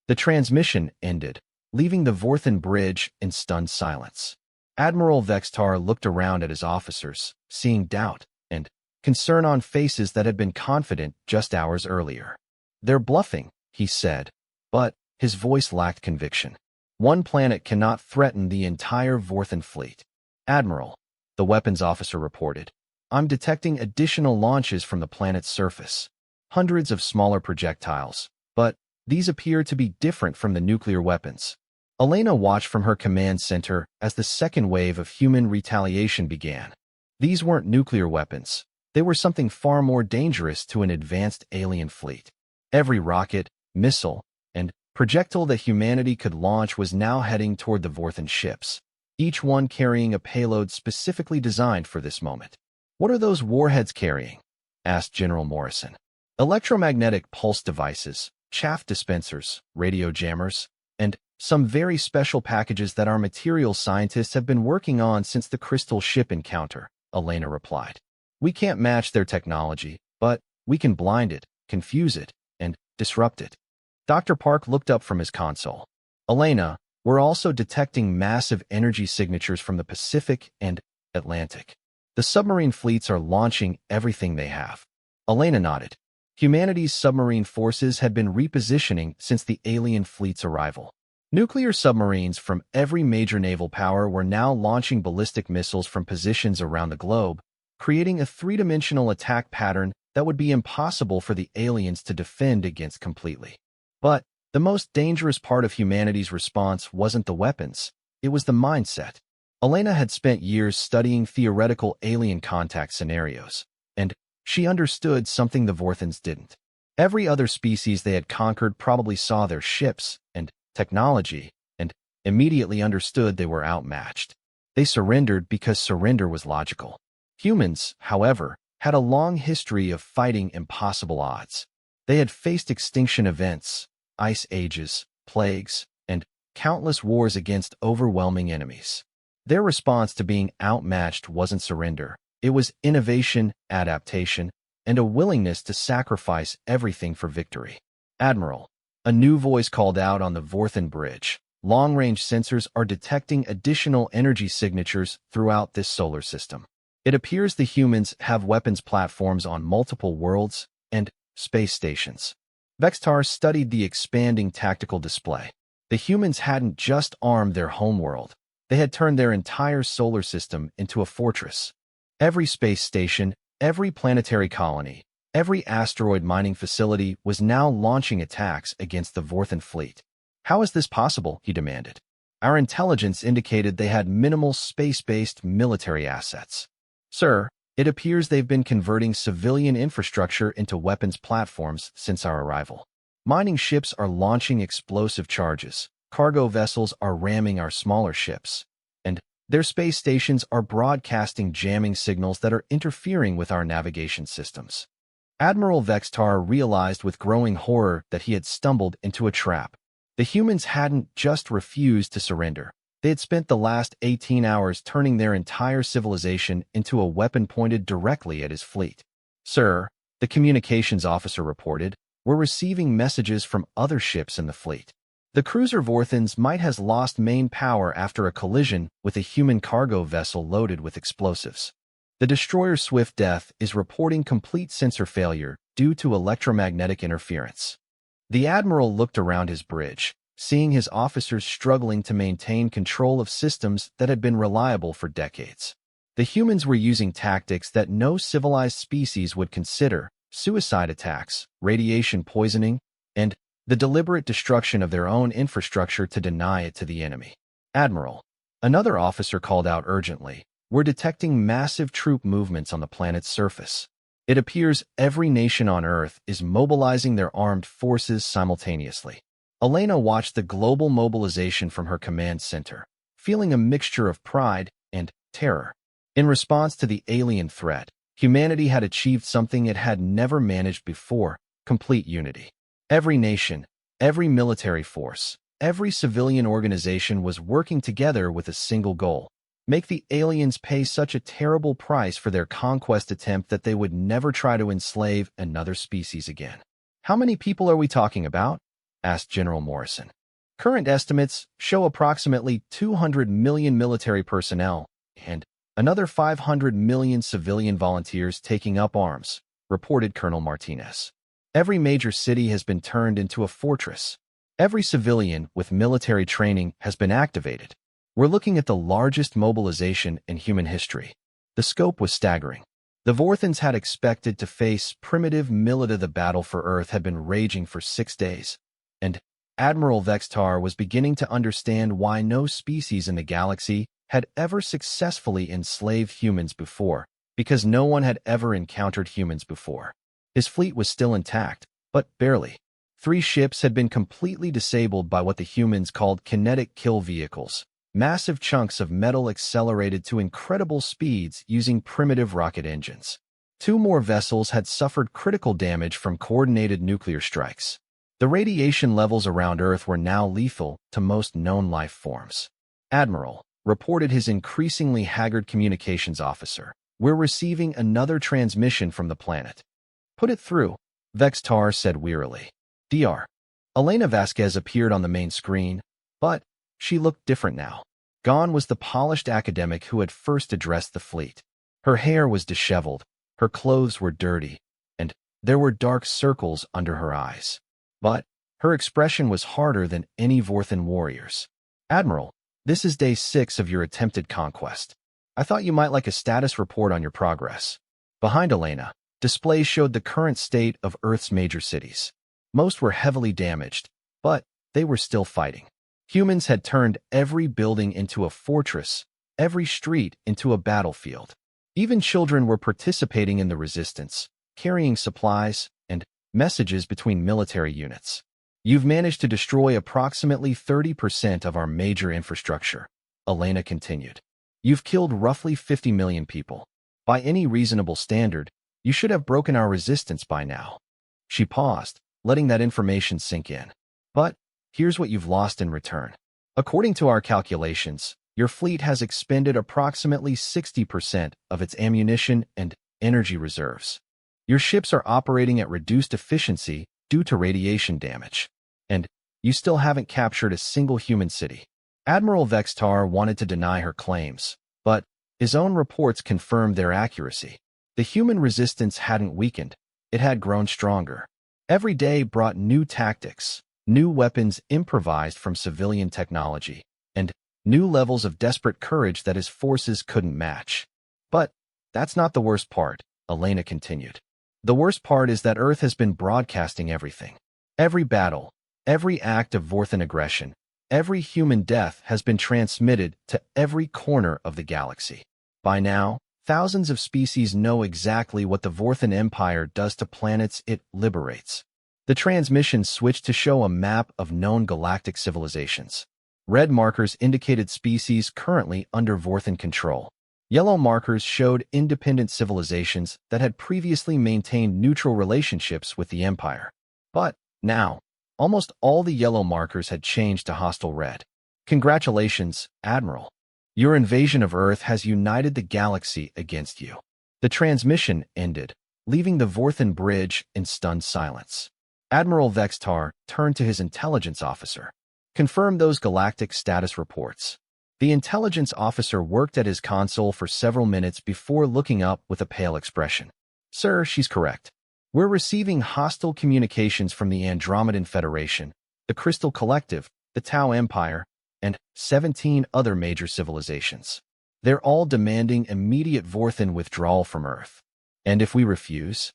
The transmission ended, leaving the Vorthen bridge in stunned silence. Admiral Vextar looked around at his officers, seeing doubt and concern on faces that had been confident just hours earlier. They're bluffing, he said, but his voice lacked conviction. One planet cannot threaten the entire Vorthen fleet. Admiral, the weapons officer reported, I'm detecting additional launches from the planet's surface. Hundreds of smaller projectiles, but these appear to be different from the nuclear weapons. Elena watched from her command center as the second wave of human retaliation began. These weren't nuclear weapons. They were something far more dangerous to an advanced alien fleet. Every rocket, missile, and projectile that humanity could launch was now heading toward the Vorthen ships, each one carrying a payload specifically designed for this moment. What are those warheads carrying? Asked General Morrison. Electromagnetic pulse devices, chaff dispensers, radio jammers, and some very special packages that our materials scientists have been working on since the crystal ship encounter, Elena replied. We can't match their technology, but we can blind it, confuse it, and disrupted. Dr. Park looked up from his console. Elena, we're also detecting massive energy signatures from the Pacific and Atlantic. The submarine fleets are launching everything they have. Elena nodded. Humanity's submarine forces had been repositioning since the alien fleet's arrival. Nuclear submarines from every major naval power were now launching ballistic missiles from positions around the globe, creating a three-dimensional attack pattern that would be impossible for the aliens to defend against completely. But the most dangerous part of humanity's response wasn't the weapons, it was the mindset. Elena had spent years studying theoretical alien contact scenarios, and she understood something the Vorthans didn't. Every other species they had conquered probably saw their ships and technology and immediately understood they were outmatched. They surrendered because surrender was logical. Humans, however, had a long history of fighting impossible odds. They had faced extinction events, ice ages, plagues, and countless wars against overwhelming enemies. Their response to being outmatched wasn't surrender. It was innovation, adaptation, and a willingness to sacrifice everything for victory. Admiral, a new voice called out on the Vorthan bridge. Long-range sensors are detecting additional energy signatures throughout this solar system. It appears the humans have weapons platforms on multiple worlds and space stations. Vextar studied the expanding tactical display. The humans hadn't just armed their homeworld. They had turned their entire solar system into a fortress. Every space station, every planetary colony, every asteroid mining facility was now launching attacks against the Vorthan fleet. How is this possible? He demanded. Our intelligence indicated they had minimal space-based military assets. Sir, it appears they've been converting civilian infrastructure into weapons platforms since our arrival. Mining ships are launching explosive charges, cargo vessels are ramming our smaller ships, and their space stations are broadcasting jamming signals that are interfering with our navigation systems. Admiral Vextar realized with growing horror that he had stumbled into a trap. The humans hadn't just refused to surrender. They had spent the last 18 hours turning their entire civilization into a weapon pointed directly at his fleet. Sir, the communications officer reported, we're receiving messages from other ships in the fleet. The cruiser Vorthans might have lost main power after a collision with a human cargo vessel loaded with explosives. The destroyer Swift Death is reporting complete sensor failure due to electromagnetic interference. The admiral looked around his bridge, seeing his officers struggling to maintain control of systems that had been reliable for decades. The humans were using tactics that no civilized species would consider: suicide attacks, radiation poisoning, and the deliberate destruction of their own infrastructure to deny it to the enemy. Admiral, another officer called out urgently, we're detecting massive troop movements on the planet's surface. It appears every nation on Earth is mobilizing their armed forces simultaneously. Elena watched the global mobilization from her command center, feeling a mixture of pride and terror. In response to the alien threat, humanity had achieved something it had never managed before: complete unity. Every nation, every military force, every civilian organization was working together with a single goal: make the aliens pay such a terrible price for their conquest attempt that they would never try to enslave another species again. How many people are we talking about? Asked General Morrison. Current estimates show approximately 200 million military personnel and another 500 million civilian volunteers taking up arms, reported Colonel Martinez. Every major city has been turned into a fortress. Every civilian with military training has been activated. We're looking at the largest mobilization in human history. The scope was staggering. The Vorthans had expected to face primitive milita. The battle for Earth had been raging for 6 days, and Admiral Vextar was beginning to understand why no species in the galaxy had ever successfully enslaved humans before, because no one had ever encountered humans before. His fleet was still intact, but barely. 3 ships had been completely disabled by what the humans called kinetic kill vehicles, massive chunks of metal accelerated to incredible speeds using primitive rocket engines. 2 more vessels had suffered critical damage from coordinated nuclear strikes. The radiation levels around Earth were now lethal to most known life forms. Admiral, reported his increasingly haggard communications officer, we're receiving another transmission from the planet. Put it through, Vextar said wearily. Dr. Elena Vasquez appeared on the main screen, but she looked different now. Gone was the polished academic who had first addressed the fleet. Her hair was disheveled, her clothes were dirty, and there were dark circles under her eyes. But her expression was harder than any Vorthan warrior's. "Admiral, this is day 6 of your attempted conquest. I thought you might like a status report on your progress." Behind Elena, displays showed the current state of Earth's major cities. Most were heavily damaged, but they were still fighting. Humans had turned every building into a fortress, every street into a battlefield. Even children were participating in the resistance, carrying supplies and messages between military units. "You've managed to destroy approximately 30% of our major infrastructure," Elena continued. "You've killed roughly 50 million people. By any reasonable standard, you should have broken our resistance by now." She paused, letting that information sink in. "But here's what you've lost in return. According to our calculations, your fleet has expended approximately 60% of its ammunition and energy reserves. Your ships are operating at reduced efficiency due to radiation damage, and you still haven't captured a single human city." Admiral Vextar wanted to deny her claims, but his own reports confirmed their accuracy. The human resistance hadn't weakened, it had grown stronger. Every day brought new tactics, new weapons improvised from civilian technology, and new levels of desperate courage that his forces couldn't match. "But that's not the worst part," Elena continued. "The worst part is that Earth has been broadcasting everything. Every battle, every act of Vorthan aggression, every human death has been transmitted to every corner of the galaxy. By now, thousands of species know exactly what the Vorthan Empire does to planets it liberates." The transmission switched to show a map of known galactic civilizations. Red markers indicated species currently under Vorthan control. Yellow markers showed independent civilizations that had previously maintained neutral relationships with the Empire. But now, almost all the yellow markers had changed to hostile red. "Congratulations, Admiral. Your invasion of Earth has united the galaxy against you." The transmission ended, leaving the Vorthan bridge in stunned silence. Admiral Vextar turned to his intelligence officer. "Confirm those galactic status reports." The intelligence officer worked at his console for several minutes before looking up with a pale expression. "Sir, she's correct. We're receiving hostile communications from the Andromedan Federation, the Crystal Collective, the Tau Empire, and 17 other major civilizations. They're all demanding immediate Vorthan withdrawal from Earth. And if we refuse?"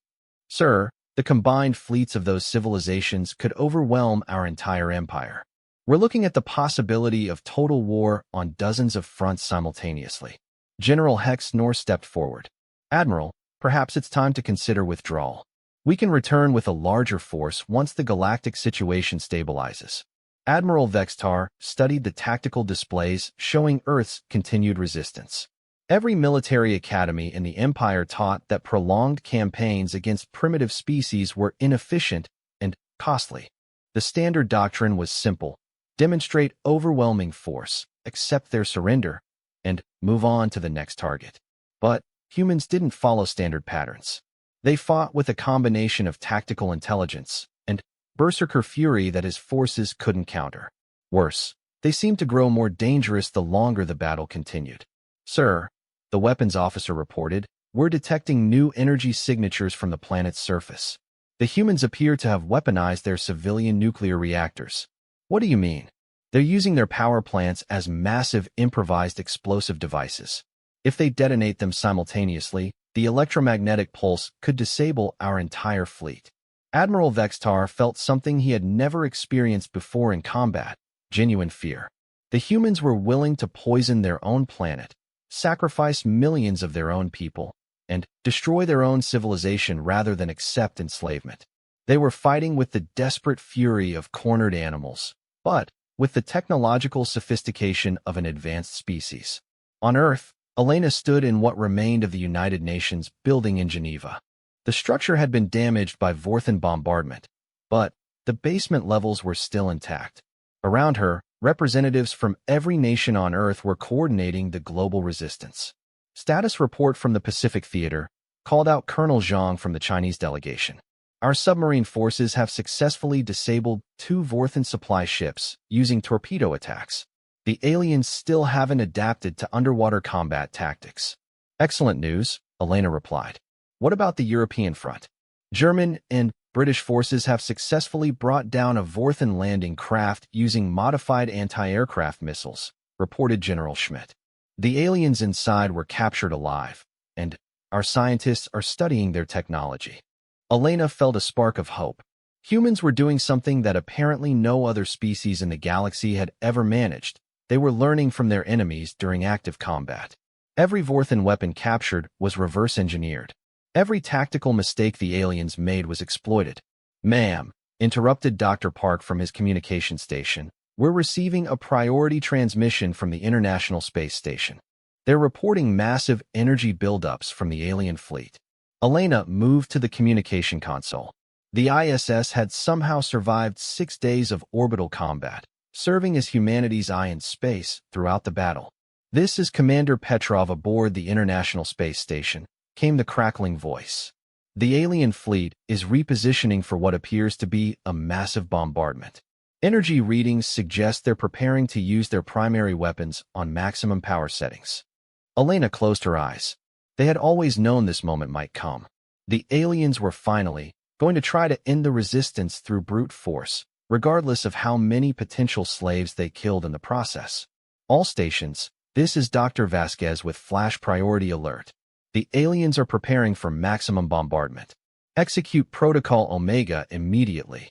"Sir, the combined fleets of those civilizations could overwhelm our entire empire. We're looking at the possibility of total war on dozens of fronts simultaneously." General Hex North stepped forward. "Admiral, perhaps it's time to consider withdrawal. We can return with a larger force once the galactic situation stabilizes." Admiral Vextar studied the tactical displays showing Earth's continued resistance. Every military academy in the Empire taught that prolonged campaigns against primitive species were inefficient and costly. The standard doctrine was simple: demonstrate overwhelming force, accept their surrender, and move on to the next target. But humans didn't follow standard patterns. They fought with a combination of tactical intelligence and berserker fury that his forces couldn't counter. Worse, they seemed to grow more dangerous the longer the battle continued. "Sir," the weapons officer reported, "we're detecting new energy signatures from the planet's surface. The humans appear to have weaponized their civilian nuclear reactors." "What do you mean?" "They're using their power plants as massive improvised explosive devices. If they detonate them simultaneously, the electromagnetic pulse could disable our entire fleet." Admiral Vextar felt something he had never experienced before in combat: genuine fear. The humans were willing to poison their own planet, sacrifice millions of their own people, and destroy their own civilization rather than accept enslavement. They were fighting with the desperate fury of cornered animals, but with the technological sophistication of an advanced species. On Earth, Elena stood in what remained of the United Nations building in Geneva. The structure had been damaged by Vorthan bombardment, but the basement levels were still intact. Around her, representatives from every nation on Earth were coordinating the global resistance. Status report from the Pacific Theater called out Colonel Zhang from the Chinese delegation. Our submarine forces have successfully disabled 2 Vorthan supply ships using torpedo attacks. The aliens still haven't adapted to underwater combat tactics. Excellent news, Elena replied. What about the European front? German and British forces have successfully brought down a Vorthan landing craft using modified anti-aircraft missiles, reported General Schmidt. The aliens inside were captured alive, and our scientists are studying their technology. Elena felt a spark of hope. Humans were doing something that apparently no other species in the galaxy had ever managed. They were learning from their enemies during active combat. Every Vorthan weapon captured was reverse-engineered. Every tactical mistake the aliens made was exploited. Ma'am, interrupted Dr. Park from his communication station, we're receiving a priority transmission from the International Space Station. They're reporting massive energy buildups from the alien fleet. Elena moved to the communication console. The ISS had somehow survived 6 days of orbital combat, serving as humanity's eye in space throughout the battle. This is Commander Petrov aboard the International Space Station, came the crackling voice. The alien fleet is repositioning for what appears to be a massive bombardment. Energy readings suggest they're preparing to use their primary weapons on maximum power settings. Elena closed her eyes. They had always known this moment might come. The aliens were finally going to try to end the resistance through brute force, regardless of how many potential slaves they killed in the process. All stations, this is Dr. Vasquez with flash priority alert. The aliens are preparing for maximum bombardment. Execute Protocol Omega immediately.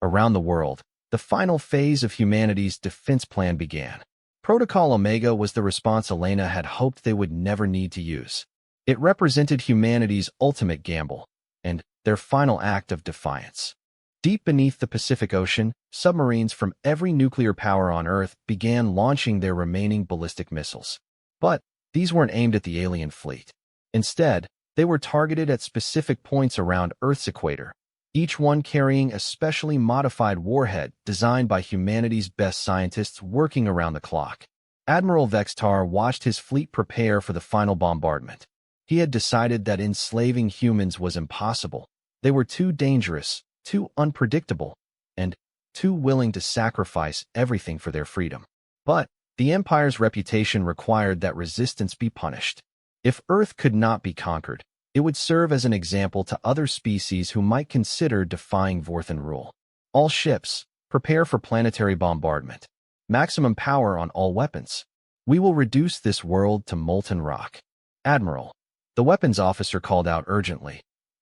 Around the world, the final phase of humanity's defense plan began. Protocol Omega was the response Elena had hoped they would never need to use. It represented humanity's ultimate gamble, and their final act of defiance. Deep beneath the Pacific Ocean, submarines from every nuclear power on Earth began launching their remaining ballistic missiles. But these weren't aimed at the alien fleet. Instead, they were targeted at specific points around Earth's equator, each one carrying a specially modified warhead designed by humanity's best scientists working around the clock. Admiral Vextar watched his fleet prepare for the final bombardment. He had decided that enslaving humans was impossible. They were too dangerous, too unpredictable, and too willing to sacrifice everything for their freedom. But the Empire's reputation required that resistance be punished. If Earth could not be conquered, it would serve as an example to other species who might consider defying Vorthan rule. All ships, prepare for planetary bombardment. Maximum power on all weapons. We will reduce this world to molten rock. Admiral, the weapons officer called out urgently.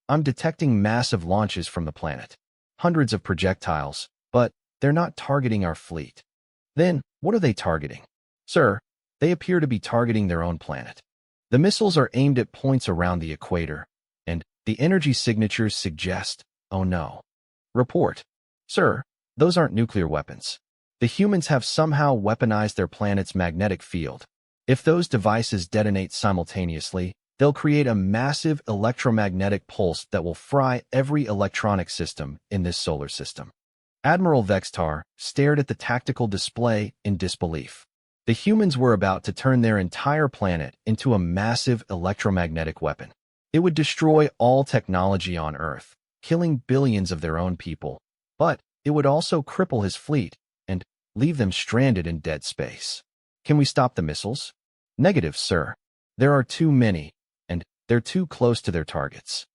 I'm detecting massive launches from the planet. Hundreds of projectiles, but they're not targeting our fleet. Then, what are they targeting? Sir, they appear to be targeting their own planet. The missiles are aimed at points around the equator, and the energy signatures suggest, oh no. Report. Sir, those aren't nuclear weapons. The humans have somehow weaponized their planet's magnetic field. If those devices detonate simultaneously, they'll create a massive electromagnetic pulse that will fry every electronic system in this solar system. Admiral Vextar stared at the tactical display in disbelief. The humans were about to turn their entire planet into a massive electromagnetic weapon. It would destroy all technology on Earth, killing billions of their own people. But it would also cripple his fleet and leave them stranded in dead space. Can we stop the missiles? Negative, sir. There are too many, and they're too close to their targets.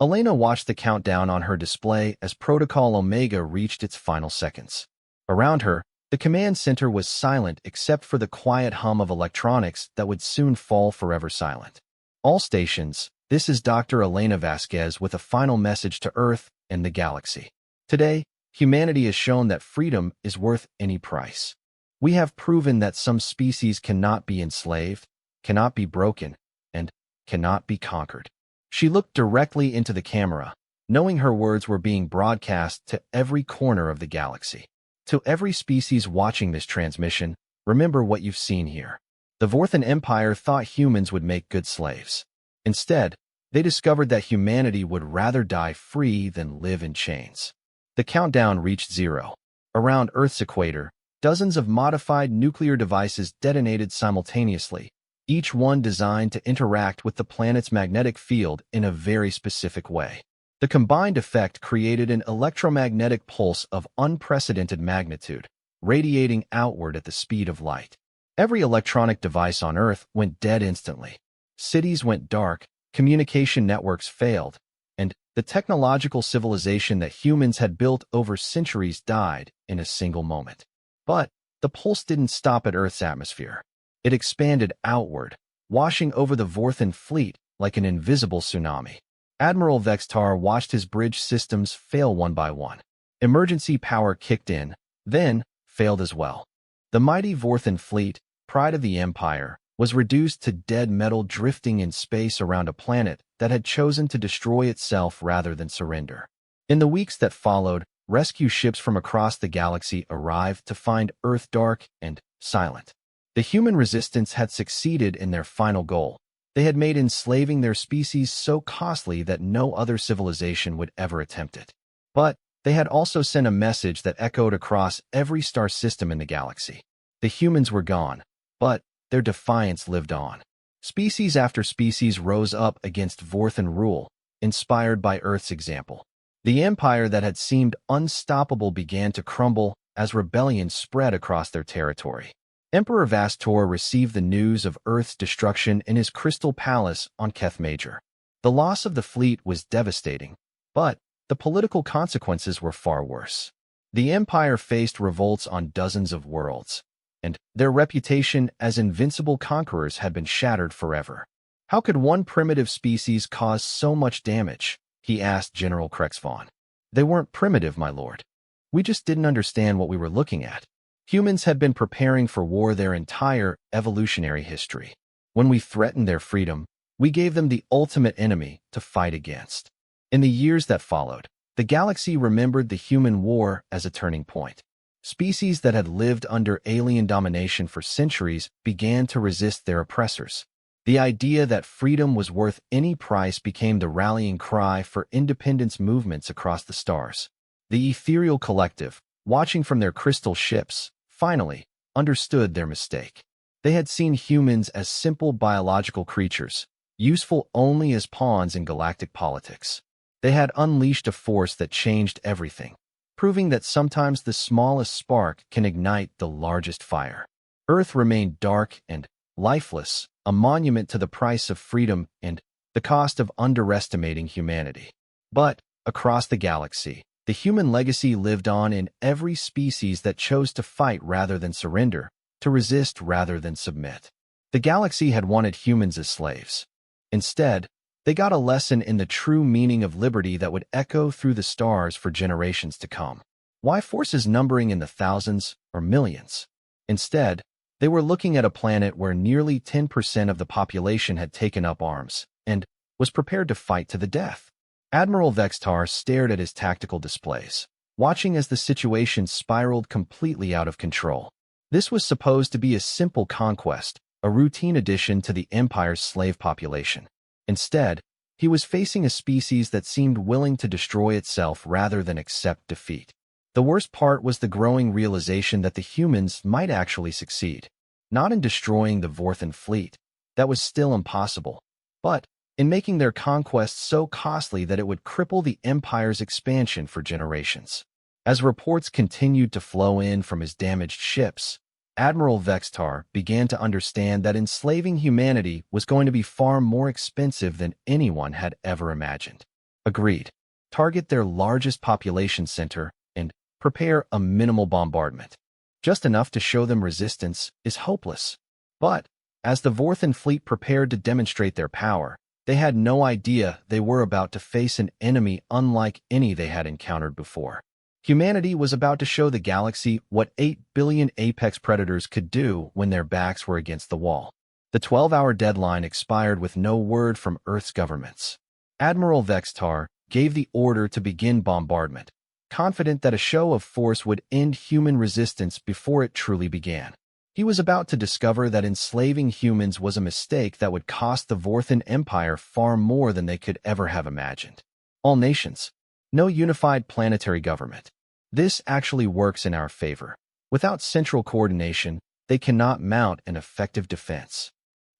Elena watched the countdown on her display as Protocol Omega reached its final seconds. Around her, the command center was silent except for the quiet hum of electronics that would soon fall forever silent. All stations, this is Dr. Elena Vasquez with a final message to Earth and the galaxy. Today, humanity has shown that freedom is worth any price. We have proven that some species cannot be enslaved, cannot be broken, and cannot be conquered. She looked directly into the camera, knowing her words were being broadcast to every corner of the galaxy. To every species watching this transmission, remember what you've seen here. The Vorthan Empire thought humans would make good slaves. Instead, they discovered that humanity would rather die free than live in chains. The countdown reached 0. Around Earth's equator, dozens of modified nuclear devices detonated simultaneously, each one designed to interact with the planet's magnetic field in a very specific way. The combined effect created an electromagnetic pulse of unprecedented magnitude, radiating outward at the speed of light. Every electronic device on Earth went dead instantly. Cities went dark, communication networks failed, and the technological civilization that humans had built over centuries died in a single moment. But the pulse didn't stop at Earth's atmosphere. It expanded outward, washing over the Vorthan fleet like an invisible tsunami. Admiral Vextar watched his bridge systems fail one by one. Emergency power kicked in, then failed as well. The mighty Vorthan fleet, pride of the Empire, was reduced to dead metal drifting in space around a planet that had chosen to destroy itself rather than surrender. In the weeks that followed, rescue ships from across the galaxy arrived to find Earth dark and silent. The human resistance had succeeded in their final goal. They had made enslaving their species so costly that no other civilization would ever attempt it. But they had also sent a message that echoed across every star system in the galaxy. The humans were gone, but their defiance lived on. Species after species rose up against Vorthan rule, inspired by Earth's example. The empire that had seemed unstoppable began to crumble as rebellion spread across their territory. Emperor Vastor received the news of Earth's destruction in his crystal palace on Keth Major. The loss of the fleet was devastating, but the political consequences were far worse. The empire faced revolts on dozens of worlds, and their reputation as invincible conquerors had been shattered forever. How could one primitive species cause so much damage? He asked General Krexvon. They weren't primitive, my lord. We just didn't understand what we were looking at. Humans had been preparing for war their entire evolutionary history. When we threatened their freedom, we gave them the ultimate enemy to fight against. In the years that followed, the galaxy remembered the human war as a turning point. Species that had lived under alien domination for centuries began to resist their oppressors. The idea that freedom was worth any price became the rallying cry for independence movements across the stars. The ethereal collective, watching from their crystal ships, finally understood their mistake. They had seen humans as simple biological creatures, useful only as pawns in galactic politics. They had unleashed a force that changed everything, proving that sometimes the smallest spark can ignite the largest fire. Earth remained dark and lifeless, a monument to the price of freedom and the cost of underestimating humanity. But across the galaxy, the human legacy lived on in every species that chose to fight rather than surrender, to resist rather than submit. The galaxy had wanted humans as slaves. Instead, they got a lesson in the true meaning of liberty that would echo through the stars for generations to come. Why forces numbering in the thousands or millions? Instead, they were looking at a planet where nearly 10% of the population had taken up arms and was prepared to fight to the death. Admiral Vextar stared at his tactical displays, watching as the situation spiraled completely out of control. This was supposed to be a simple conquest, a routine addition to the Empire's slave population. Instead, he was facing a species that seemed willing to destroy itself rather than accept defeat. The worst part was the growing realization that the humans might actually succeed, not in destroying the Vorthan fleet. That was still impossible, but in making their conquest so costly that it would cripple the Empire's expansion for generations. As reports continued to flow in from his damaged ships, Admiral Vextar began to understand that enslaving humanity was going to be far more expensive than anyone had ever imagined. Agreed. Target their largest population center and prepare a minimal bombardment. Just enough to show them resistance is hopeless. But as the Vorthan fleet prepared to demonstrate their power, they had no idea they were about to face an enemy unlike any they had encountered before. Humanity was about to show the galaxy what 8 billion apex predators could do when their backs were against the wall. The 12-hour deadline expired with no word from Earth's governments. Admiral Vextar gave the order to begin bombardment, confident that a show of force would end human resistance before it truly began. He was about to discover that enslaving humans was a mistake that would cost the Vorthan Empire far more than they could ever have imagined. All nations. No unified planetary government. This actually works in our favor. Without central coordination, they cannot mount an effective defense.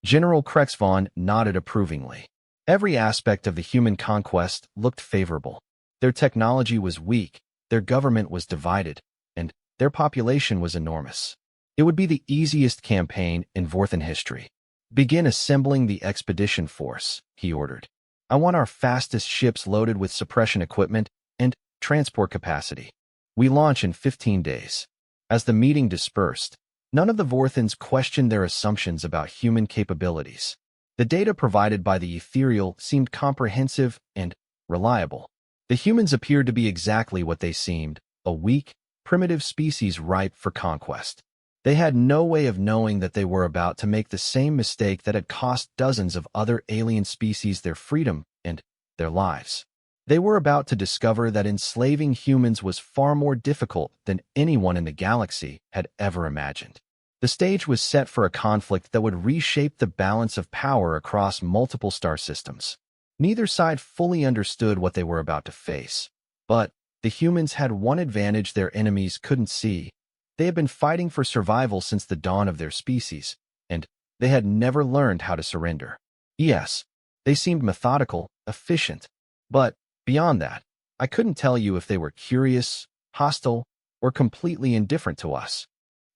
General Krexvon nodded approvingly. Every aspect of the human conquest looked favorable. Their technology was weak, their government was divided, and their population was enormous. It would be the easiest campaign in Vorthan history. "Begin assembling the expedition force," he ordered. "I want our fastest ships loaded with suppression equipment and transport capacity. We launch in 15 days. As the meeting dispersed, none of the Vorthans questioned their assumptions about human capabilities. The data provided by the ethereal seemed comprehensive and reliable. The humans appeared to be exactly what they seemed, a weak, primitive species ripe for conquest. They had no way of knowing that they were about to make the same mistake that had cost dozens of other alien species their freedom and their lives. They were about to discover that enslaving humans was far more difficult than anyone in the galaxy had ever imagined. The stage was set for a conflict that would reshape the balance of power across multiple star systems. Neither side fully understood what they were about to face, but the humans had one advantage their enemies couldn't see. They had been fighting for survival since the dawn of their species, and they had never learned how to surrender. Yes, they seemed methodical, efficient, but beyond that, I couldn't tell you if they were curious, hostile, or completely indifferent to us.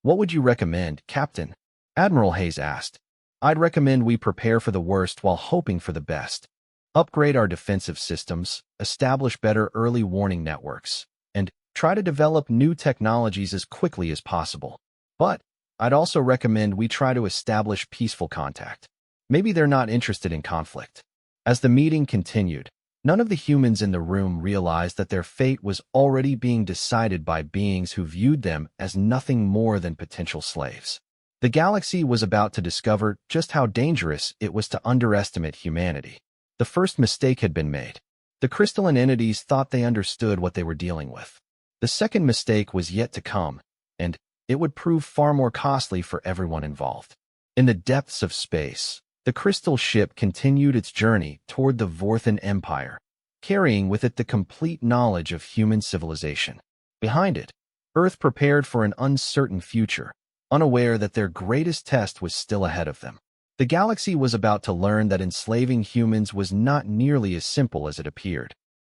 "What would you recommend, Captain?" Admiral Hayes asked. "I'd recommend we prepare for the worst while hoping for the best. Upgrade our defensive systems, establish better early warning networks, and try to develop new technologies as quickly as possible. But I'd also recommend we try to establish peaceful contact. Maybe they're not interested in conflict." As the meeting continued, none of the humans in the room realized that their fate was already being decided by beings who viewed them as nothing more than potential slaves. The galaxy was about to discover just how dangerous it was to underestimate humanity. The first mistake had been made. The crystalline entities thought they understood what they were dealing with. The second mistake was yet to come, and it would prove far more costly for everyone involved. In the depths of space, the crystal ship continued its journey toward the Vorthan Empire, carrying with it the complete knowledge of human civilization. Behind it, Earth prepared for an uncertain future, unaware that their greatest test was still ahead of them. The galaxy was about to learn that enslaving humans was not nearly as simple as it appeared.